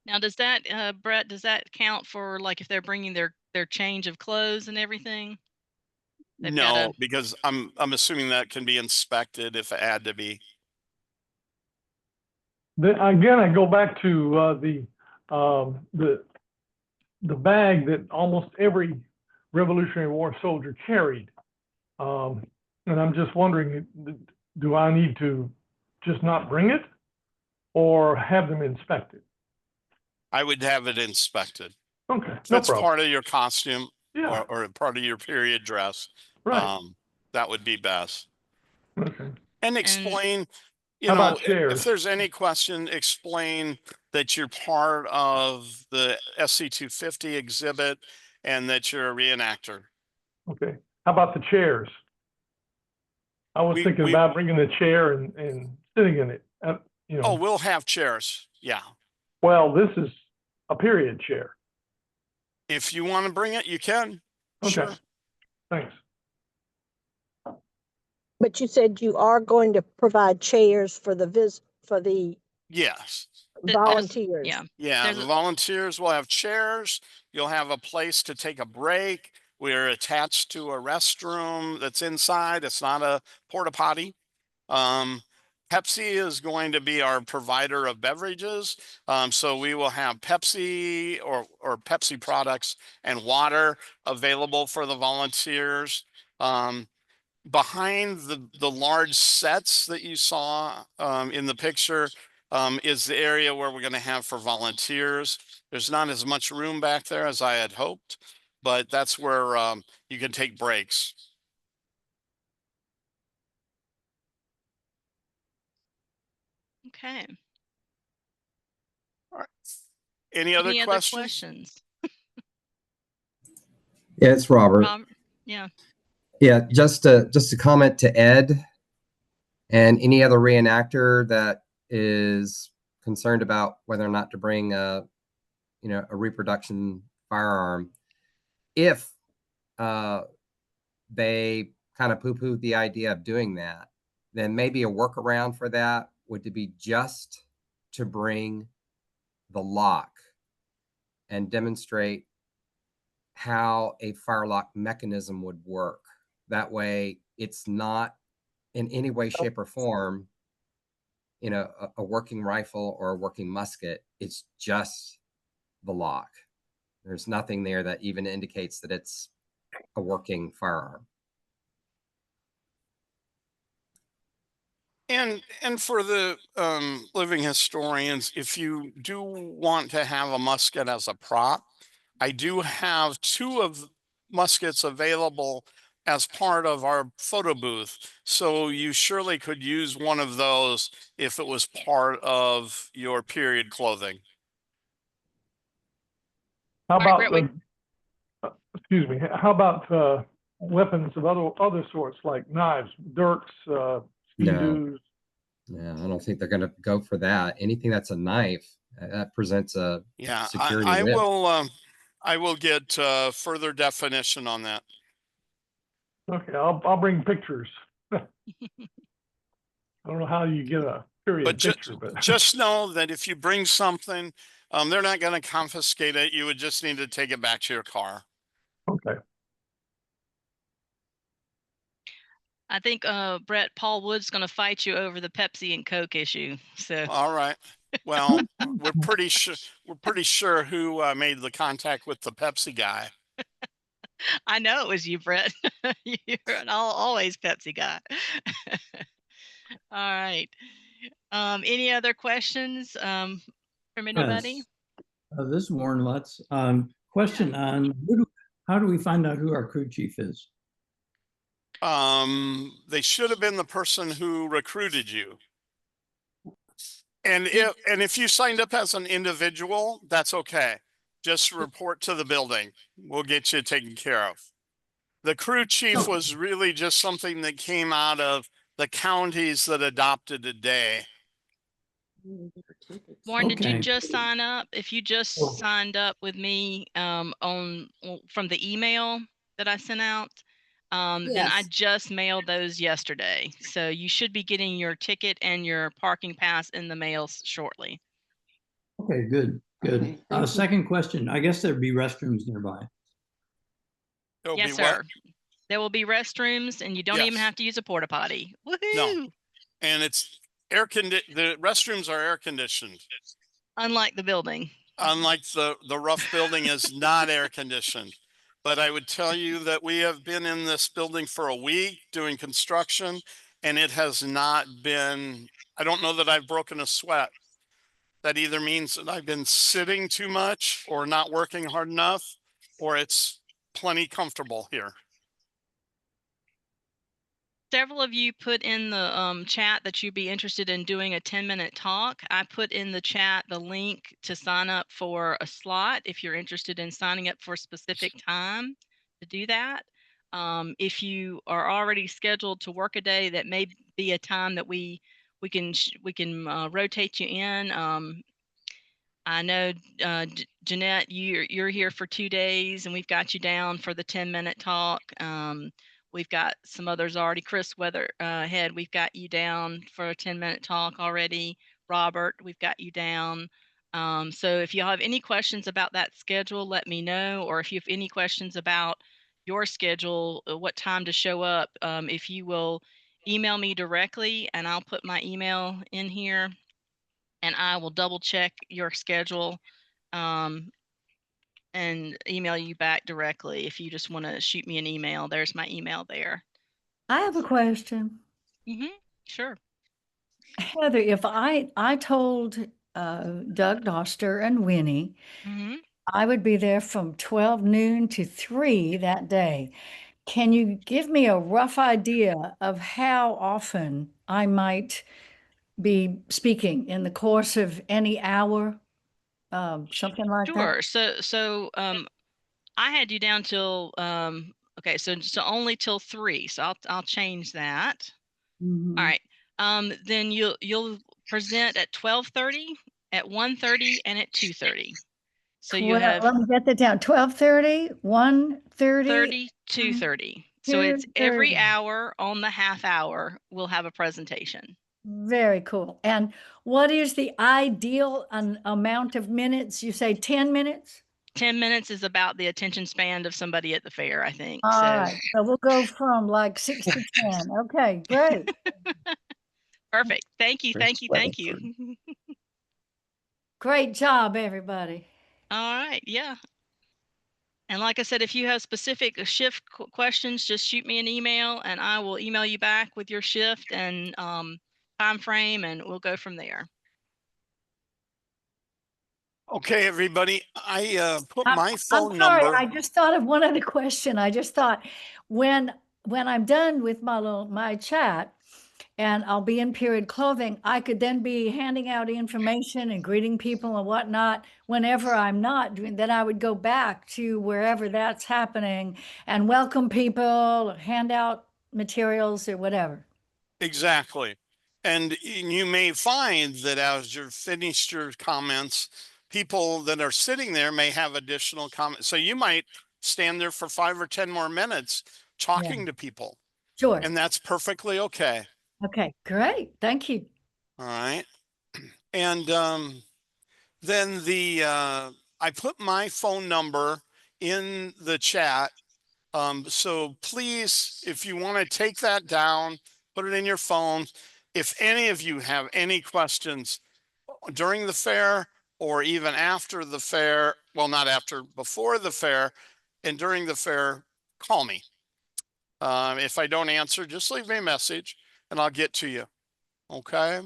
Now, does that, Brett, does that count for like if they're bringing their change of clothes and everything? They've No, gotta... because I'm assuming that can be inspected if it had to be. Again, I go back to the bag that almost every Revolutionary War soldier carried, and I'm just wondering, do I need to just not bring it, or have them inspected? I would have it inspected. Okay, if no it's problem. part of your costume, Yeah. or part of your period dress, Right. that would be best. Okay. And explain, How about if chairs? there's any question, explain that you're part of the SC250 exhibit and that you're a reenactor. Okay. How about the chairs? I was thinking about bringing the chair and sitting in it. Oh, we'll have chairs. Yeah. Well, this is a period chair. If you want to bring it, you can. Okay. Sure. Thanks. But you said you are going to provide chairs for the Yes. volunteers. Yeah, the volunteers will have chairs. You'll have a place to take a break. We're attached to a restroom that's inside. It's not a porta potty. Pepsi is going to be our provider of beverages. So we will have Pepsi or Pepsi products and water available for the volunteers. Behind the large sets that you saw in the picture is the area where we're going to have for volunteers. There's not as much room back there as I had hoped, but that's where you can take breaks. Okay. All right. Any other questions? Questions? Yeah, it's Robert. Yeah. Yeah, just a comment to Ed and any other reenactor that is concerned about whether or not to bring a reproduction firearm. If they kind of poo-poo the idea of doing that, then maybe a workaround for that would be just to bring the lock and demonstrate how a firelock mechanism would work. That way it's not in any way, shape, or form, a working rifle or a working musket. It's just the lock. There's nothing there that even indicates that it's a working firearm. And for the living historians, if you do want to have a musket as a prop, I do have 2 of muskets available as part of our photo booth. So you surely could use one of those if it was part of your period clothing. How about excuse me? How about weapons of other sorts like knives, dirks, speedos? No, I don't think they're going to go for that. Anything that's a knife that presents a security risk. I will get further definition on that. Okay, I'll bring pictures. I don't know how you get a period picture, but just know that if you bring something, they're not going to confiscate it. You would just need to take it back to your car. Okay. I think Brett, Paul Wood's going to fight you over the Pepsi and Coke issue. So all right. Well, we're pretty sure who made the contact with the Pepsi guy. I know it was you, Brett. You're an always Pepsi guy. All right. Any other questions from anybody? Yes. This is Warren Lutz. Question on how do we find out who our crew chief is? They should have been the person who recruited you. And if you signed up as an individual, that's okay. Just report to the building. We'll get you taken care of. The crew chief was really just something that came out of the counties that adopted a day. Warren, did you Okay. just sign up? If you just signed up with me from the email that I sent out, then I Yes. just mailed those yesterday. So you should be getting your ticket and your parking pass in the mail shortly. Okay, good, good. Okay, thank you. Second question, I guess there'd be restrooms nearby. There'll Yes, be sir. what? There will be restrooms, and you don't even Yes. have to use a porta potty. Woohoo! No. And it's the restrooms are air conditioned. Unlike the building. Unlike the rough building is not air conditioned. But I would tell you that we have been in this building for a week doing construction, and it has not been, I don't know that I've broken a sweat. That either means that I've been sitting too much or not working hard enough, or it's plenty comfortable here. Several of you put in the chat that you'd be interested in doing a 10-minute talk. I put in the chat the link to sign up for a slot if you're interested in signing up for a specific time to do that. If you are already scheduled to work a day, that may be a time that we can rotate you in. I know, Jeanette, you're here for 2 days, and we've got you down for the 10-minute talk. We've got some others already. Chris Weatherhead, we've got you down for a 10-minute talk already. Robert, we've got you down. So if you have any questions about that schedule, let me know. Or if you have any questions about your schedule, what time to show up, if you will email me directly, and I'll put my email in here, and I will double check your schedule and email you back directly. If you just want to shoot me an email, there's my email there. I have a question. Sure. Heather, if I told Doug Doster and Winnie I would be there from 12 noon to 3 that day, can you give me a rough idea of how often I might be speaking in the course of any hour? Something like that? Sure. So I had you down till okay, so only till 3. So I'll change that. All right. Then you'll present at 12:30, at 1:30, and at 2:30. So you have Let me get that down. 12:30, 1:30, 2:30. So it's every 2:30. hour on the half hour we'll have a presentation. Very cool. And what is the ideal amount of minutes? You say 10 minutes? 10 minutes is about the attention span of somebody at the fair, I think. All right. So we'll go from like 6 to 10. Okay, great. Perfect. Thank you. Thank you. Thank you. Great job, everybody. All right. Yeah. And like I said, if you have specific shift questions, just shoot me an email and I will email you back with your shift and time frame, and we'll go from there. Okay, everybody, I put my I'm phone sorry, number. I just thought of one other question. I just thought when I'm done with my chat and I'll be in period clothing, I could then be handing out information and greeting people and whatnot. Whenever I'm not doing, then I would go back to wherever that's happening and welcome people, hand out materials or whatever. Exactly. And you may find that as you've finished your comments, people that are sitting there may have additional comments. So you might stand there for 5 or 10 more minutes talking to people. Sure. And that's perfectly okay. Okay, great. Thank you. All right. And then I put my phone number in the chat. So please, if you want to take that down, put it in your phone. If any of you have any questions during the fair or even after the fair, well, not after, before the fair and during the fair, call me. If I don't answer, just leave me a message and I'll get to you. Okay.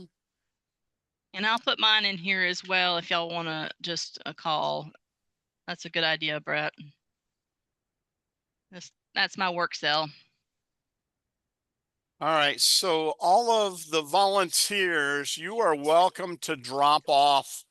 And I'll put mine in here as well if y'all want to just call. That's a good idea, Brett. That's my work cell. All right, so all of the volunteers, you are welcome to drop off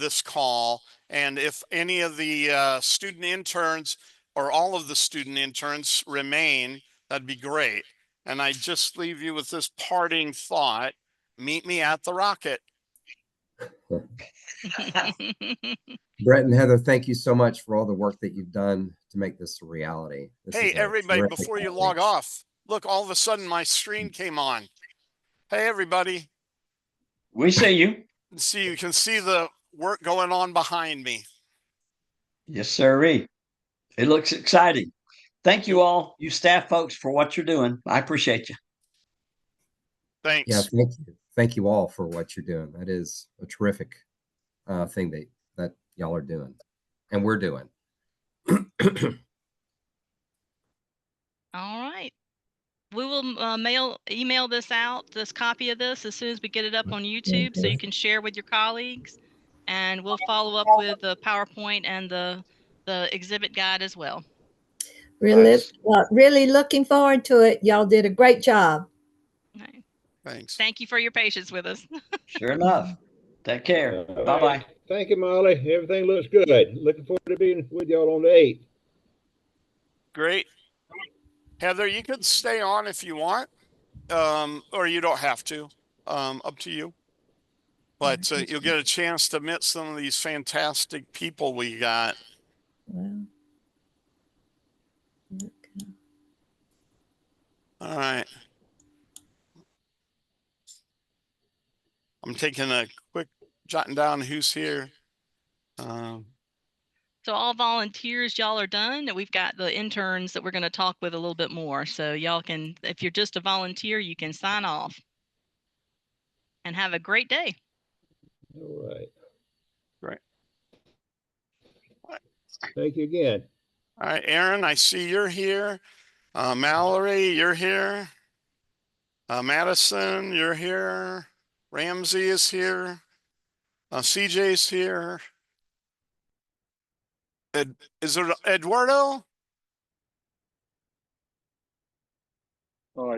this call. And if any of the student interns or all of the student interns remain, that'd be great. And I just leave you with this parting thought. Meet me at the Rocket. Brett and Heather, thank you so much for all the work that you've done to make this a reality. Hey, everybody, before you log off, look, all of a sudden my screen came on. Hey, everybody. We see you. You can see the work going on behind me. Yes, sirree. It looks exciting. Thank you all, you staff folks, for what you're doing. I appreciate you. Thanks. Yeah, thank you. Thank you all for what you're doing. That is a terrific thing that y'all are doing and we're doing. All right. We will email this out, this copy of this, as soon as we get it up on YouTube, so you can share with your colleagues. And we'll follow up with the PowerPoint and the exhibit guide as well. Really looking forward to it. Y'all did a great job. Right. Thanks. Thank you for your patience with us. Sure enough. Take care. Bye-bye. Thank you, Molly. Everything looks good. Looking forward to being with y'all on the 8th. Great. Heather, you can stay on if you want, or you don't have to. Up to you. But you'll get a chance to meet some of these fantastic people we got. Well, All right. I'm taking a quick jotting down who's here. So all volunteers, y'all are done. We've got the interns that we're going to talk with a little bit more. So y'all can, if you're just a volunteer, you can sign off. And have a great day. All right. Great. Thank you again. All right, Aaron, I see you're here. Mallory, you're here. Madison, you're here. Ramsey is here. CJ's here. Is it Eduardo?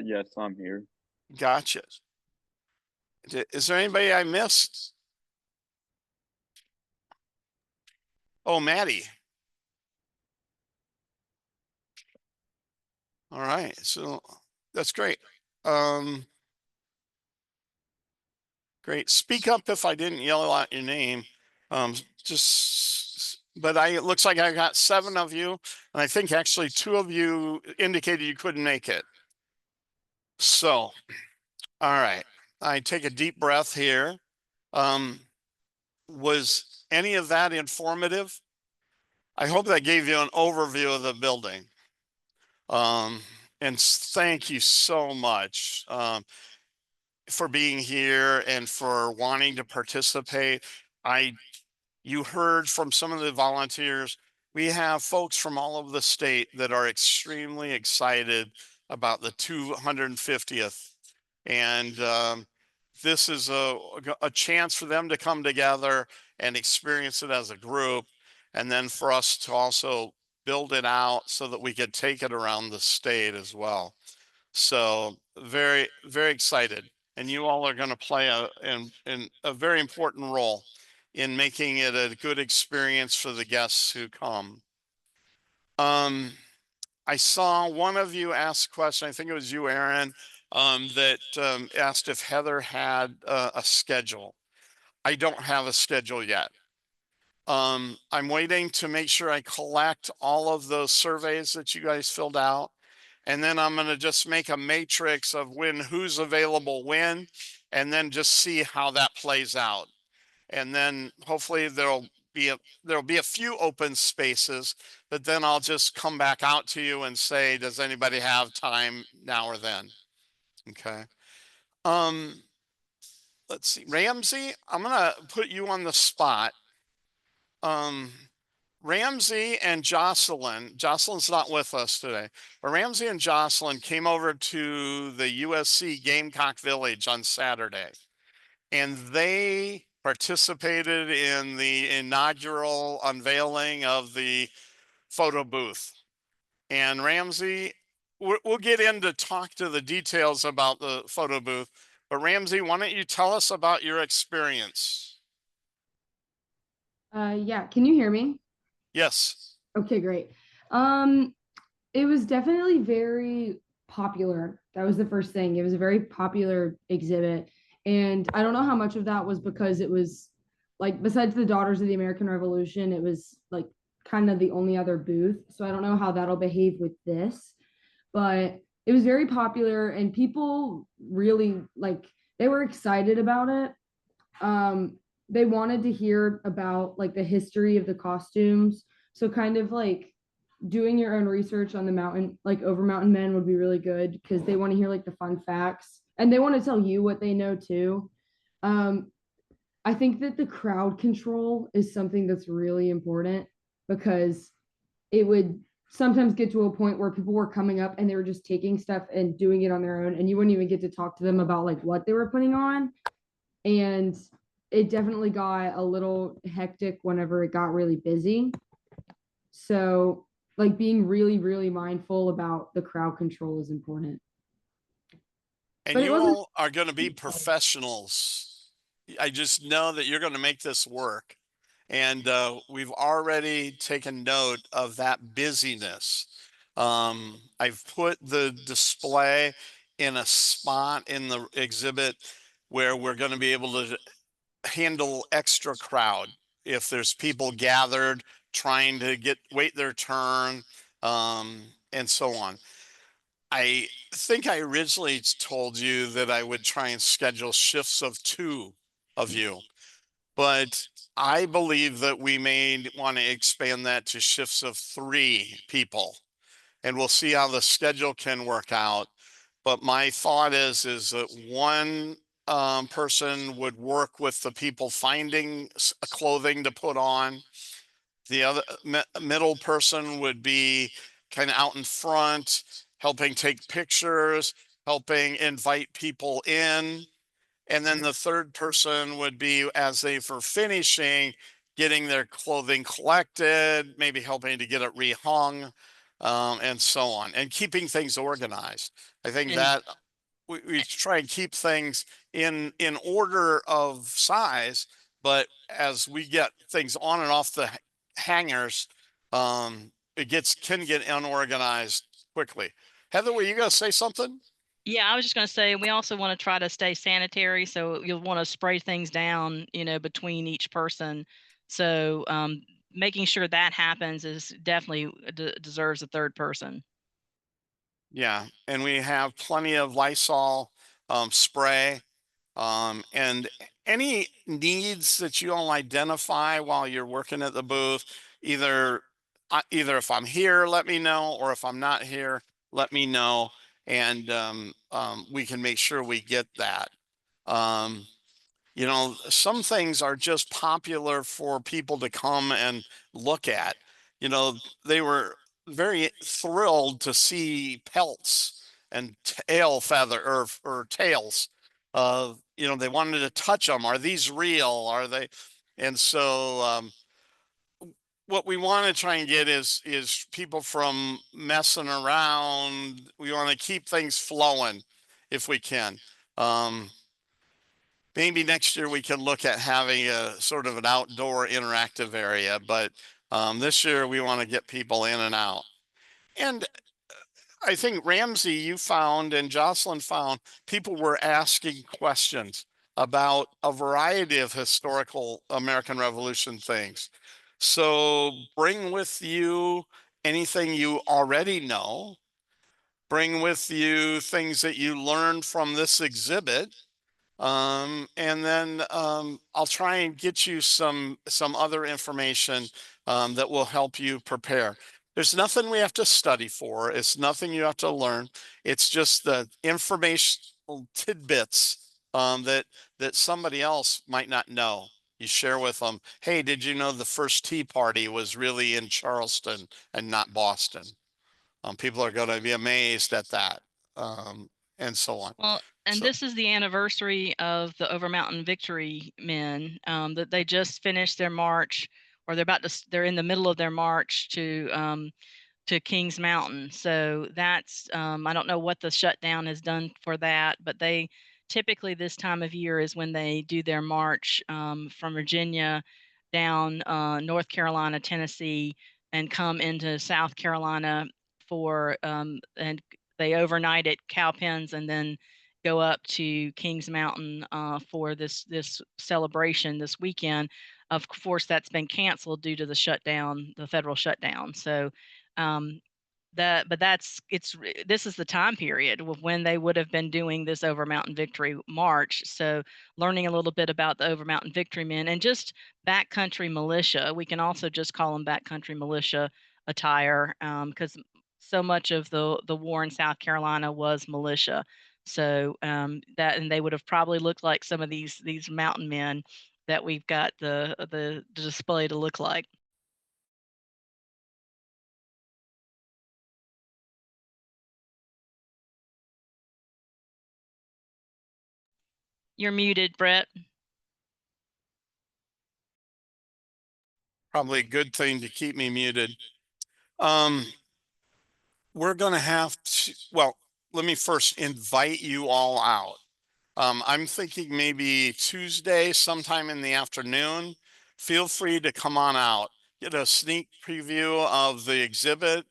Yes, I'm here. Gotcha. Is there anybody I missed? Oh, Maddie. All right, so that's great. Great. Speak up if I didn't yell out your name. But it looks like I got 7 of you, and I think actually 2 of you indicated you couldn't make it. So, all right. I take a deep breath here. Was any of that informative? I hope that gave you an overview of the building. And thank you so much for being here and for wanting to participate. You heard from some of the volunteers. We have folks from all over the state that are extremely excited about the 250th. And this is a chance for them to come together and experience it as a group. And then for us to also build it out so that we could take it around the state as well. So very, very excited. And you all are going to play a very important role in making it a good experience for the guests who come. I saw one of you ask a question, I think it was you, Aaron, that asked if Heather had a schedule. I don't have a schedule yet. I'm waiting to make sure I collect all of those surveys that you guys filled out. And then I'm going to just make a matrix of who's available when, and then just see how that plays out. And then hopefully there'll be a few open spaces, but then I'll just come back out to you and say, does anybody have time now or then? Okay. Let's see, Ramsey, I'm going to put you on the spot. Ramsey and Jocelyn's not with us today, but Ramsey and Jocelyn came over to the USC Gamecock Village on Saturday, and they participated in the inaugural unveiling of the photo booth. And Ramsey, we'll get in to talk to the details about the photo booth, but Ramsey, why don't you tell us about your experience? Yeah, can you hear me? Yes. Okay, great. It was definitely very popular. That was the first thing. It was a very popular exhibit. And I don't know how much of that was because it was like, besides the Daughters of the American Revolution, it was like kind of the only other booth. So I don't know how that'll behave with this, but it was very popular and people really like, they were excited about it. They wanted to hear about like the history of the costumes. So kind of like doing your own research on the mountain, like over Mountain Men would be really good because they want to hear like the fun facts and they want to tell you what they know too. Um, I think that the crowd control is something that's really important because it would sometimes get to a point where people were coming up and they were just taking stuff and doing it on their own and you wouldn't even get to talk to them about like what they were putting on. And it definitely got a little hectic whenever it got really busy. So like being really, really mindful about the crowd control is important. And But it you wasn't. all are going to be professionals. I just know that you're going to make this work. And we've already taken note of that busyness. I've put the display in a spot in the exhibit where we're going to be able to handle extra crowd if there's people gathered trying to wait their turn, and so on. I think I originally told you that I would try and schedule shifts of 2 of you, but I believe that we may want to expand that to shifts of 3 people, and we'll see how the schedule can work out. But my thought is that one person would work with the people finding clothing to put on. The other middle person would be kind of out in front, helping take pictures, helping invite people in. And then the third person would be, as they were finishing, getting their clothing collected, maybe helping to get it rehung, and so on, and keeping things organized. I think And that we try and keep things in order of size, but as we get things on and off the hangers, it can get unorganized quickly. Heather, were you going to say something? yeah, I was just going to say, we also want to try to stay sanitary. So you'll want to spray things down, between each person. So making sure that happens is definitely deserves a third person. Yeah, and we have plenty of Lysol spray, and any needs that you all identify while you're working at the booth, either if I'm here, let me know, or if I'm not here, let me know, and we can make sure we get that. Some things are just popular for people to come and look at. They were very thrilled to see pelts and tail feather or tails. They wanted to touch them. Are these real? Are they? And so what we want to try and get is people from messing around. We want to keep things flowing if we can. Maybe next year we can look at having a sort of an outdoor interactive area, but this year we want to get people in and out. And I think Ramsey, you found, and Jocelyn found, people were asking questions about a variety of historical American Revolution things. So bring with you anything you already know, bring with you things that you learned from this exhibit, and then I'll try and get you some other information that will help you prepare. There's nothing we have to study for. It's nothing you have to learn. It's just the informational tidbits that somebody else might not know. You share with them, hey, did you know the first Tea Party was really in Charleston and not Boston? People are going to be amazed at that, and so on. Well, and this is the anniversary of the Over Mountain Victory men, that they just finished their march, or they're in the middle of their march to Kings Mountain. So that's, I don't know what the shutdown has done for that, but they typically this time of year is when they do their march from Virginia down North Carolina, Tennessee and come into South Carolina for and they overnight at Cowpens and then go up to Kings Mountain for this celebration this weekend. Of course, that's been canceled due to the shutdown, the federal shutdown. So this is the time period of when they would have been doing this Over Mountain Victory March. So learning a little bit about the Over Mountain Victory Men and just backcountry militia. We can also just call them backcountry militia attire because so much of the war in South Carolina was militia. So and they would have probably looked like some of these mountain men that we've got the display to look like. You're muted, Brett. Probably a good thing to keep me muted. We're going to have to, well, let me first invite you all out. I'm thinking maybe Tuesday, sometime in the afternoon. Feel free to come on out, get a sneak preview of the exhibit,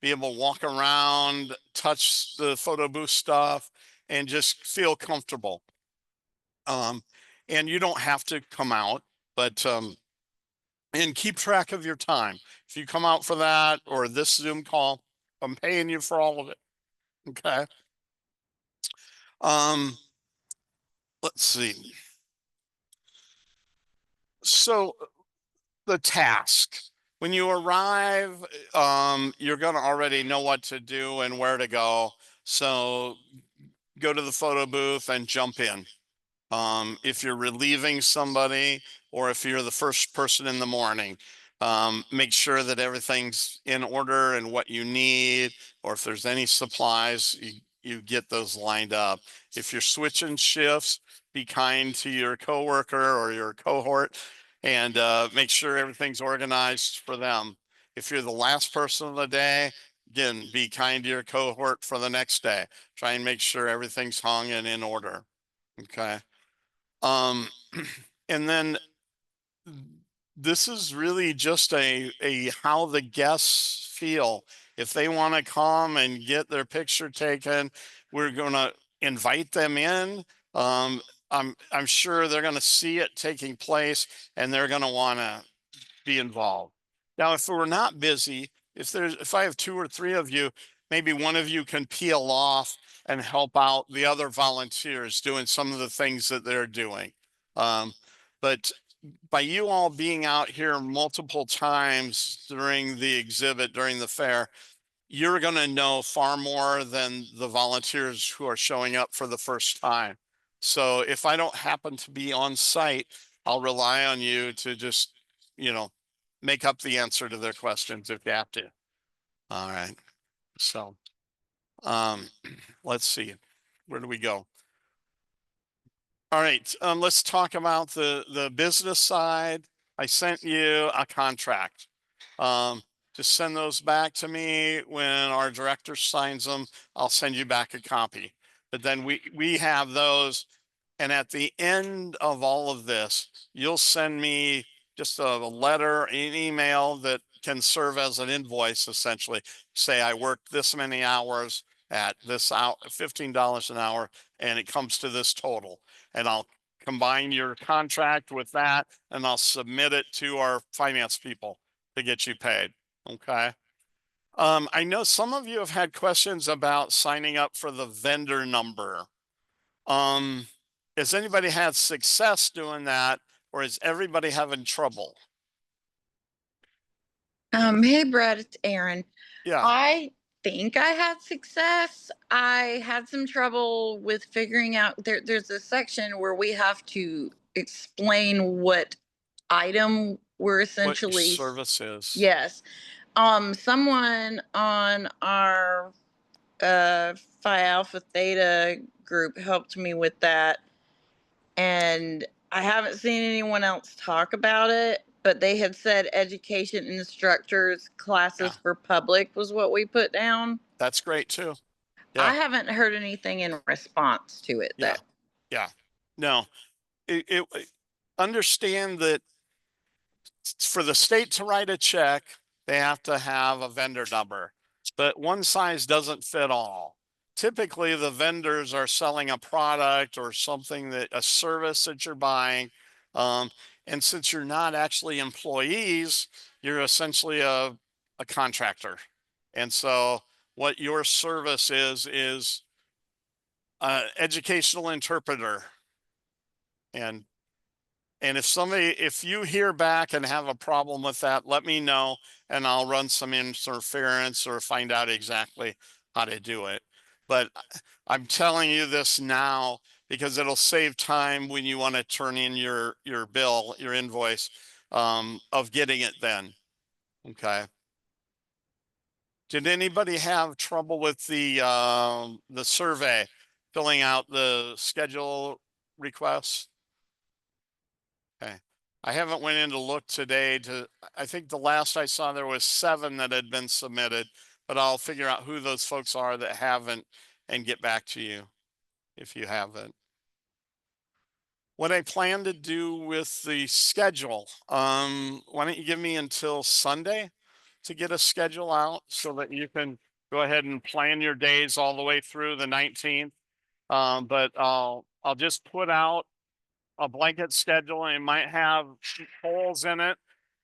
be able to walk around, touch the photo booth stuff, and just feel comfortable. And you don't have to come out, but and keep track of your time. If you come out for that or this Zoom call, I'm paying you for all of it. Okay. Let's see. So the task, when you arrive, you're going to already know what to do and where to go. So go to the photo booth and jump in. If you're relieving somebody or if you're the first person in the morning, make sure that everything's in order and what you need, or if there's any supplies, you get those lined up. If you're switching shifts, be kind to your coworker or your cohort and make sure everything's organized for them. If you're the last person of the day, again, be kind to your cohort for the next day. Try and make sure everything's hung and in order. Okay. And then this is really just a how the guests feel. If they want to come and get their picture taken, we're going to invite them in. I'm sure they're going to see it taking place and they're going to want to be involved. Now, if we're not busy, if I have 2 or 3 of you, maybe one of you can peel off and help out the other volunteers doing some of the things that they're doing. But by you all being out here multiple times during the exhibit, during the fair, you're going to know far more than the volunteers who are showing up for the first time. So if I don't happen to be on site, I'll rely on you to just, make up the answer to their questions if you have to. All right. So, let's see. Where do we go? All right. Let's talk about the business side. I sent you a contract. Just send those back to me when our director signs them. I'll send you back a copy. But then we have those. And at the end of all of this, you'll send me just a letter, an email that can serve as an invoice, essentially. Say I worked this many hours at this out $15 an hour, and it comes to this total. And I'll combine your contract with that, and I'll submit it to our finance people to get you paid. Okay. I know some of you have had questions about signing up for the vendor number. Has anybody had success doing that, or is everybody having trouble? Hey Brett, it's Erin. Yeah. I think I had success. I had some trouble with figuring out there's a section where we have to explain what item we're essentially what service is. Yes. Someone on our Phi Alpha Theta group helped me with that. And I haven't seen anyone else talk about it, but they had said education instructors classes for public was what we put down. That's great too. Yeah. I haven't heard anything in response to it though. Yeah. No, understand that for the state to write a check, they have to have a vendor number, but one size doesn't fit all. Typically, the vendors are selling a product or something, that a service that you're buying. And since you're not actually employees, you're essentially a contractor. And so what your service is educational interpreter. And if you hear back and have a problem with that, let me know and I'll run some interference or find out exactly how to do it. But I'm telling you this now because it'll save time when you want to turn in your bill, your invoice, of getting it then. Okay. Did anybody have trouble with the survey, filling out the schedule requests? Okay. I haven't went in to look today I think the last I saw there was 7 that had been submitted, but I'll figure out who those folks are that haven't and get back to you if you haven't. What I plan to do with the schedule, why don't you give me until Sunday to get a schedule out so that you can go ahead and plan your days all the way through the 19th. But I'll just put out a blanket schedule, and it might have holes in it.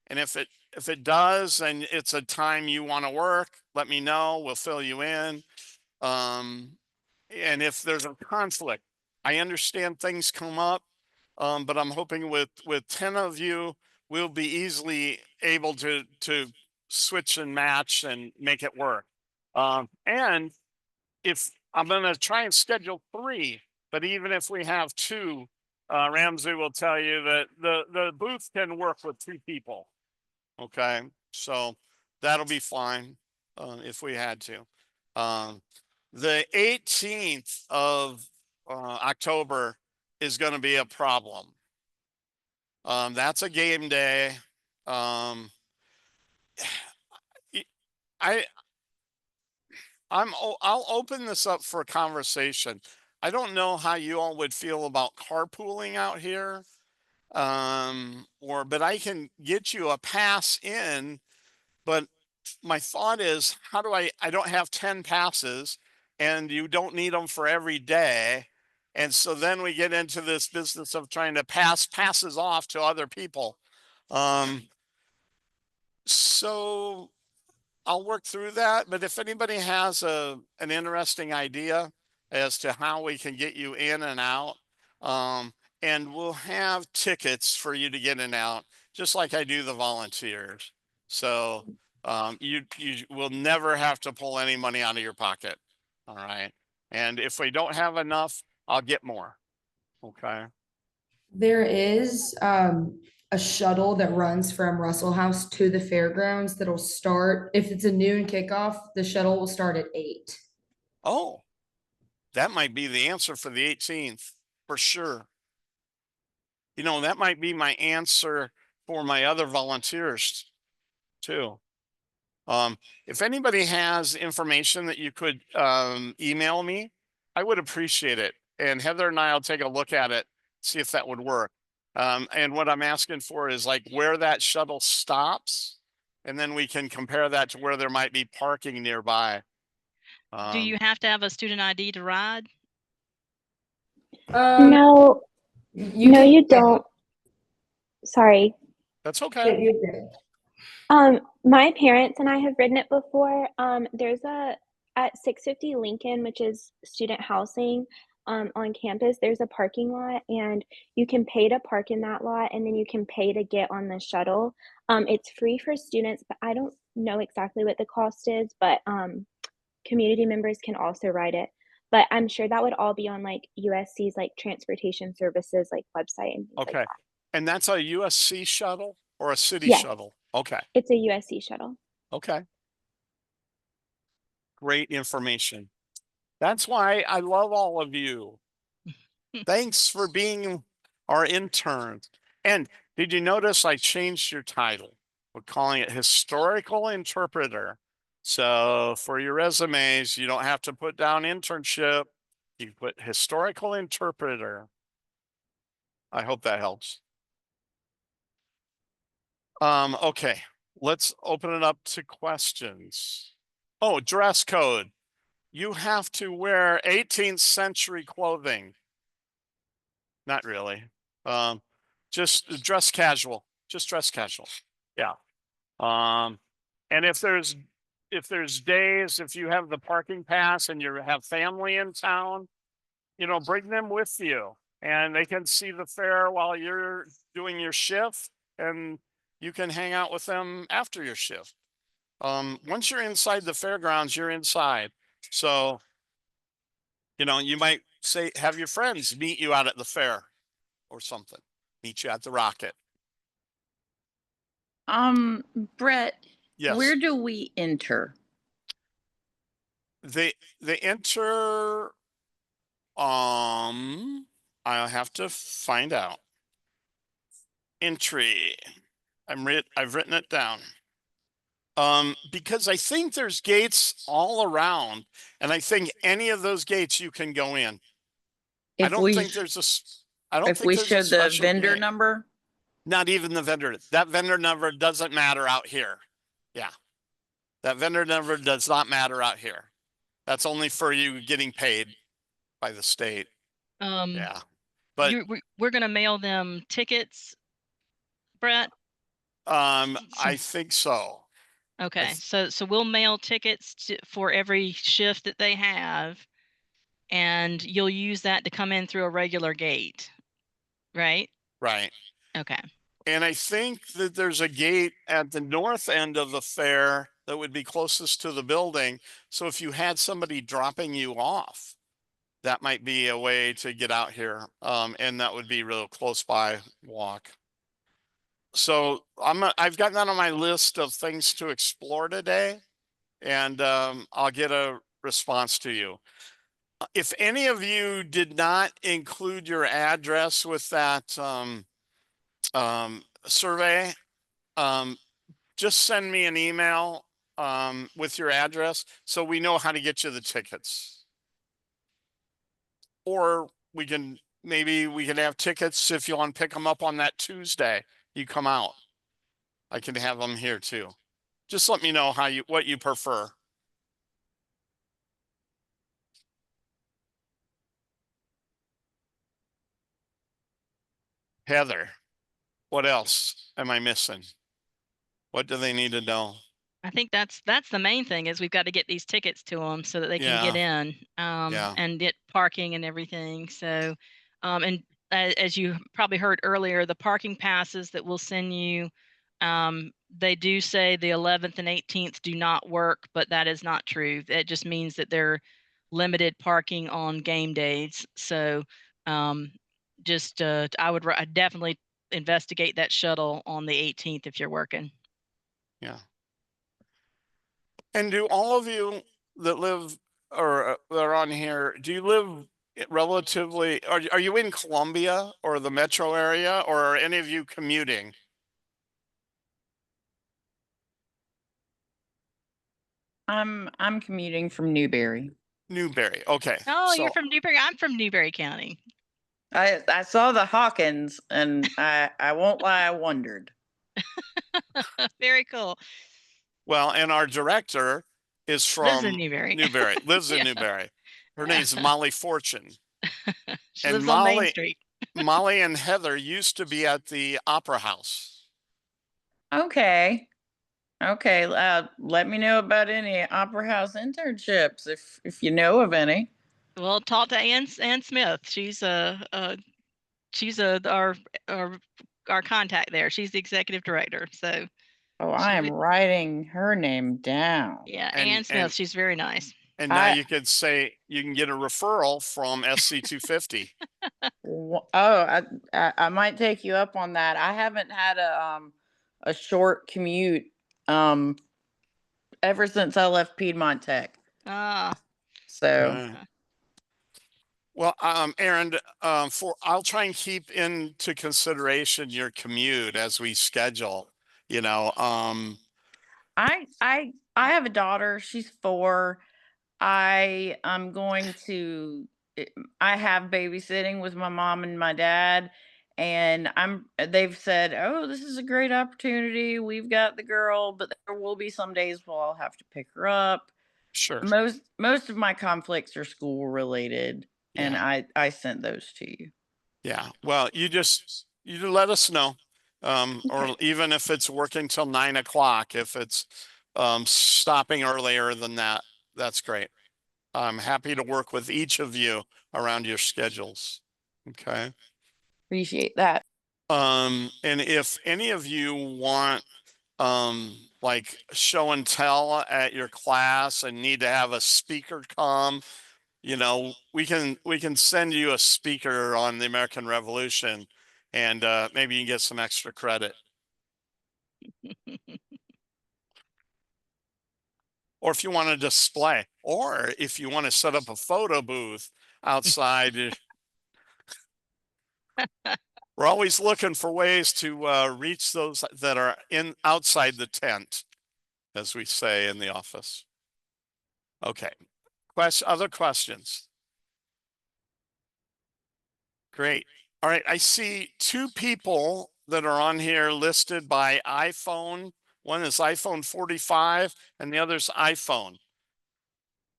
And if it does, and it's a time you want to work, let me know. We'll fill you in. And if there's a conflict, I understand things come up, but I'm hoping with 10 of you, we'll be easily able to switch and match and make it work. And if I'm going to try and schedule 3, but even if we have 2, Ramsey will tell you that the booth can work with 2 people. Okay, so that'll be fine if we had to. The 18th of October is going to be a problem. That's a game day. I'll open this up for a conversation. I don't know how you all would feel about carpooling out here. But I can get you a pass in, but my thought is, how do I don't have 10 passes and you don't need them for every day. And so then we get into this business of trying to pass passes off to other people. So I'll work through that. But if anybody has an interesting idea as to how we can get you in and out, and we'll have tickets for you to get in and out, just like I do the volunteers. So you will never have to pull any money out of your pocket. All right. And if we don't have enough, I'll get more. Okay. There is a shuttle that runs from Russell House to the fairgrounds that'll start, if it's a noon kickoff, the shuttle will start at 8. Oh, that might be the answer for the 18th for sure. You know, that might be my answer for my other volunteers too. If anybody has information that you could email me, I would appreciate it. And Heather and I will take a look at it, see if that would work. And what I'm asking for is like where that shuttle stops, and then we can compare that to where there might be parking nearby. Do you have to have a student ID to ride? No, you don't. Sorry. That's okay. My parents and I have ridden it before. There's at 650 Lincoln, which is student housing, on campus, there's a parking lot, and you can pay to park in that lot, and then you can pay to get on the shuttle. It's free for students, but I don't know exactly what the cost is, but community members can also ride it. But I'm sure that would all be on like USC's like transportation services like website and things like Okay. that. And that's a USC shuttle or a city Yes. shuttle? Okay. It's a USC shuttle. Okay. Great information. That's why I love all of you. Thanks for being our interns. And did you notice I changed your title? We're calling it historical interpreter. So for your resumes, you don't have to put down internship. You put historical interpreter. I hope that helps. Okay. let's open it up to questions. Oh, dress code. You have to wear 18th century clothing. Not really. Just dress casual. Just dress casual. Yeah. And if there's days, if you have the parking pass and you have family in town, bring them with you and they can see the fair while you're doing your shift and you can hang out with them after your shift. Once you're inside the fairgrounds, you're inside. So, you might say, have your friends meet you out at the fair or something, meet you at the Rocket. Brett, Yes. where do we enter? They enter, I'll have to find out. Entry. I've written it down. Because I think there's gates all around, and I think any of those gates you can go in. I don't think there's a vendor gate. number. Not even the vendor. That vendor number doesn't matter out here. Yeah. That vendor number does not matter out here. That's only for you getting paid by the state. Yeah. But we're going to mail them tickets, Brett? I think so. Okay. So we'll mail tickets for every shift that they have, and you'll use that to come in through a regular gate, right? Right. Okay. And I think that there's a gate at the north end of the fair that would be closest to the building. So if you had somebody dropping you off, that might be a way to get out here. And that would be real close by walk. So I've got that on my list of things to explore today, and I'll get a response to you. If any of you did not include your address with that survey, just send me an email with your address so we know how to get you the tickets. Or maybe we can have tickets if you want to pick them up on that Tuesday. You come out. I can have them here too. Just let me know what you prefer. Heather, what else am I missing? What do they need to know? I think that's the main thing is we've got to get these tickets to them so that they can get in and get parking and everything. So, and as you probably heard earlier, the parking passes that we'll send you, they do say the 11th and 18th do not work, but that is not true. It just means that they're limited parking on game days. So, I'd definitely investigate that shuttle on the 18th if you're working. Yeah. And do all of you that live or are on here, do you live relatively, are you in Columbia or the metro area, or are any of you commuting? I'm commuting from Newberry. Newberry. Okay. Oh, you're from Newberry. I'm from Newberry County. I saw the Hawkins and I won't lie, I wondered. Very cool. Well, and our director is from lives in Newberry. Lives in Newberry. Her name's Molly Fortune. She lives on Main Street. Molly and Heather used to be at the Opera House. Okay. Let me know about any Opera House internships if you know of any. Well, talk to Ann Smith. She's our contact there. She's the executive director. So. Oh, I am writing her name down. Yeah, Ann Smith. She's very nice. And now you can get a referral from SC250. I might take you up on that. I haven't had a short commute ever since I left Piedmont Tech. So. Well, Aaron, I'll try and keep into consideration your commute as we schedule. I have a daughter. She's 4. I have babysitting with my mom and my dad, and they've said, "Oh, this is a great opportunity. We've got the girl, but there will be some days where I'll have to pick her up." Sure. Most of my conflicts are school related, and Yeah. I sent those to you. Yeah. Well, you let us know. Or even if it's working till 9 o'clock, if it's stopping earlier than that, that's great. I'm happy to work with each of you around your schedules. Okay. Appreciate that. And if any of you want like show and tell at your class and need to have a speaker come, we can send you a speaker on the American Revolution, and maybe you can get some extra credit. Or if you want to display, or if you want to set up a photo booth outside. We're always looking for ways to reach those that are outside the tent, as we say in the office. Okay. Other questions? Great. All right. I see 2 people that are on here listed by iPhone. One is iPhone 45 and the other's iPhone.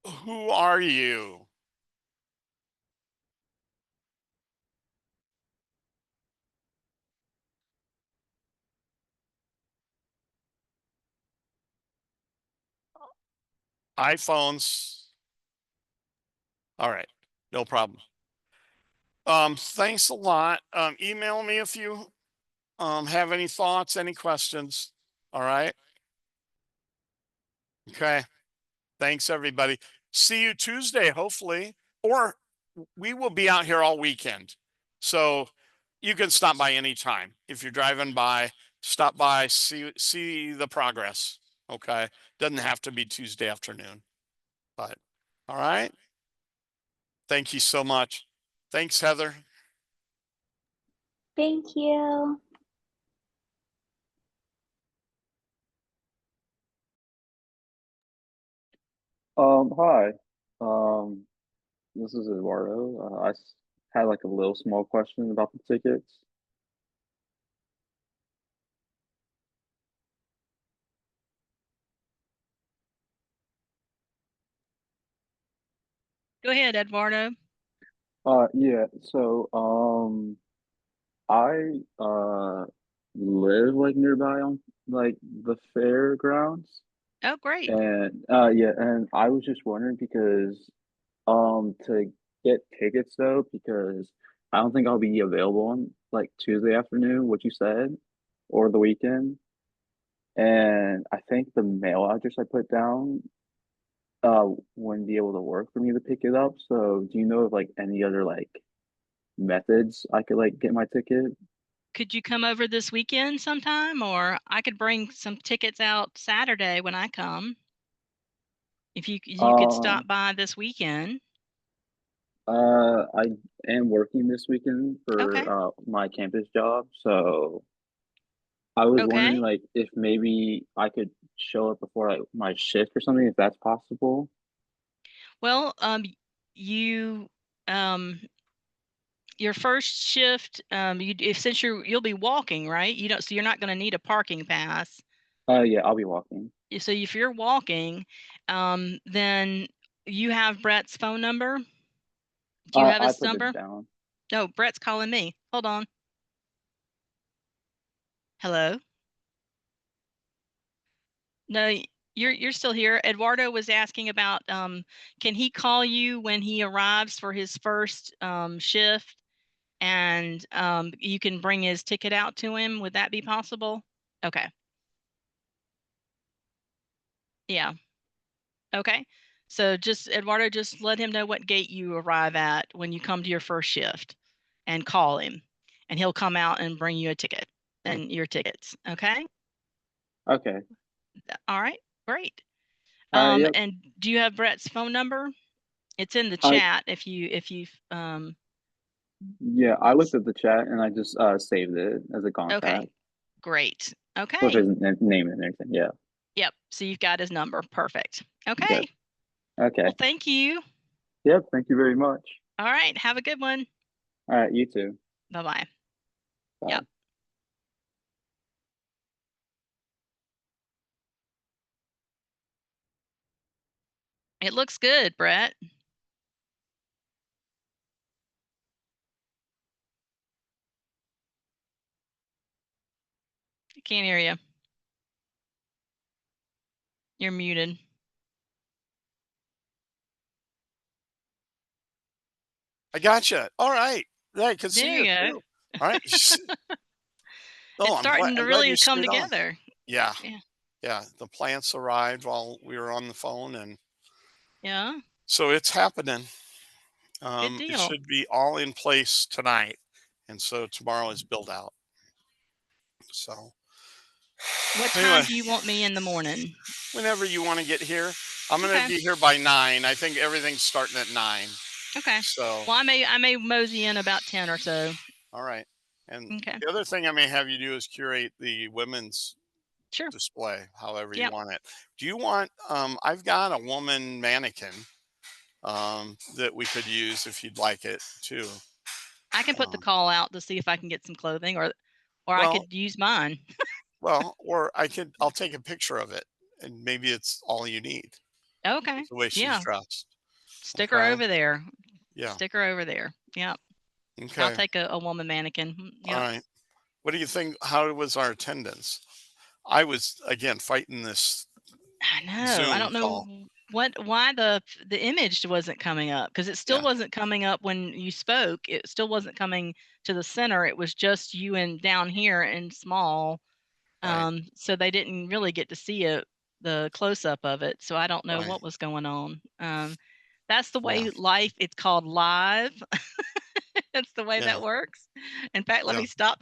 Who are you? iPhones. All right. No problem. Thanks a lot. Email me if you have any thoughts, any questions. All right. Okay. Thanks, everybody. See you Tuesday, hopefully, or we will be out here all weekend. So you can stop by anytime. If you're driving by, stop by, see the progress. Okay. Doesn't have to be Tuesday afternoon, but all right. Thank you so much. Thanks, Heather. Thank you. Hi. This is Eduardo. Had like a little small question about the tickets. Go ahead, Eduardo. Yeah, so I live like nearby on like the fairgrounds. Oh, great. And yeah, and I was just wondering because to get tickets though, because I don't think I'll be available on like Tuesday afternoon, what you said, or the weekend. And I think the mail address I put down wouldn't be able to work for me to pick it up. So do you know of like any other like methods I could like get my ticket? Could you come over this weekend sometime, or I could bring some tickets out Saturday when I come? If you could Uh, stop by this weekend. I am working this weekend Okay. for my campus job, so I was wondering Okay. like if maybe I could show up before like my shift or something, if that's possible. Well, you your first shift, since you'll be walking, right? So you're not going to need a parking pass. Yeah, I'll be walking. So if you're walking, then you have Brett's phone number. Do you have I his put it number? down. No, Brett's calling me. Hold on. Hello? No, you're still here. Eduardo was asking about can he call you when he arrives for his first shift, and you can bring his ticket out to him. Would that be possible? Okay. Yeah. Okay. So Eduardo, just let him know what gate you arrive at when you come to your first shift, and call him, and he'll come out and bring you a ticket and your tickets. Okay. Okay. All right. Great. Yep. And do you have Brett's phone number? It's in the I chat if you Yeah, I looked at the chat and I just saved it as a okay. contact Great. with Okay. his name and everything. Yeah. Yep. So you've got his number. Perfect. Okay. Good. Okay. Well, thank you. Yep. Thank you very much. All right. Have a good one. All right. You too. Bye-bye. Bye. Yep. It looks good, Brett. I can't hear you. You're muted. I gotcha. All right. Yeah, I can There see you you go. too. All right. Oh, It's starting to I'm glad really you come stayed on. together. Yeah. Yeah. Yeah. The plants arrived while we were on the phone, and Yeah. so it's happening. Good It deal. should be all in place tonight. And so tomorrow is build out. So What anyway, time do you want me in the morning? whenever you want to get here, I'm going to Okay. be here by 9. I think everything's starting at 9. Okay. So, Well, I may mosey in about 10 or so. all right. And Okay. the other thing I may have you do is curate the women's Sure. display, however you Yep. want it. Do you want, I've got a woman mannequin that we could use if you'd like it too. I can put the Um, call out to see if I can get some clothing, or I well, could use mine. or I'll take a picture of it and maybe it's all you need. Okay. The way she's Yeah. dressed. Stick her Okay. over there. Yeah. Stick her over there. Yep. I'll Okay. take a woman mannequin. All Yep. right. What do you think? How was our attendance? I was again fighting this I know. I Zoom don't know call. why the image wasn't coming up, because it still Yeah. wasn't coming up when you spoke. It still wasn't coming to the center. It was just you and down here in small. Right. So they didn't really get to see the close up of it. So I don't know Right. what was going on. That's the Yeah. way life. It's called live. That's the way Yeah. that works. In fact, let Yeah. me stop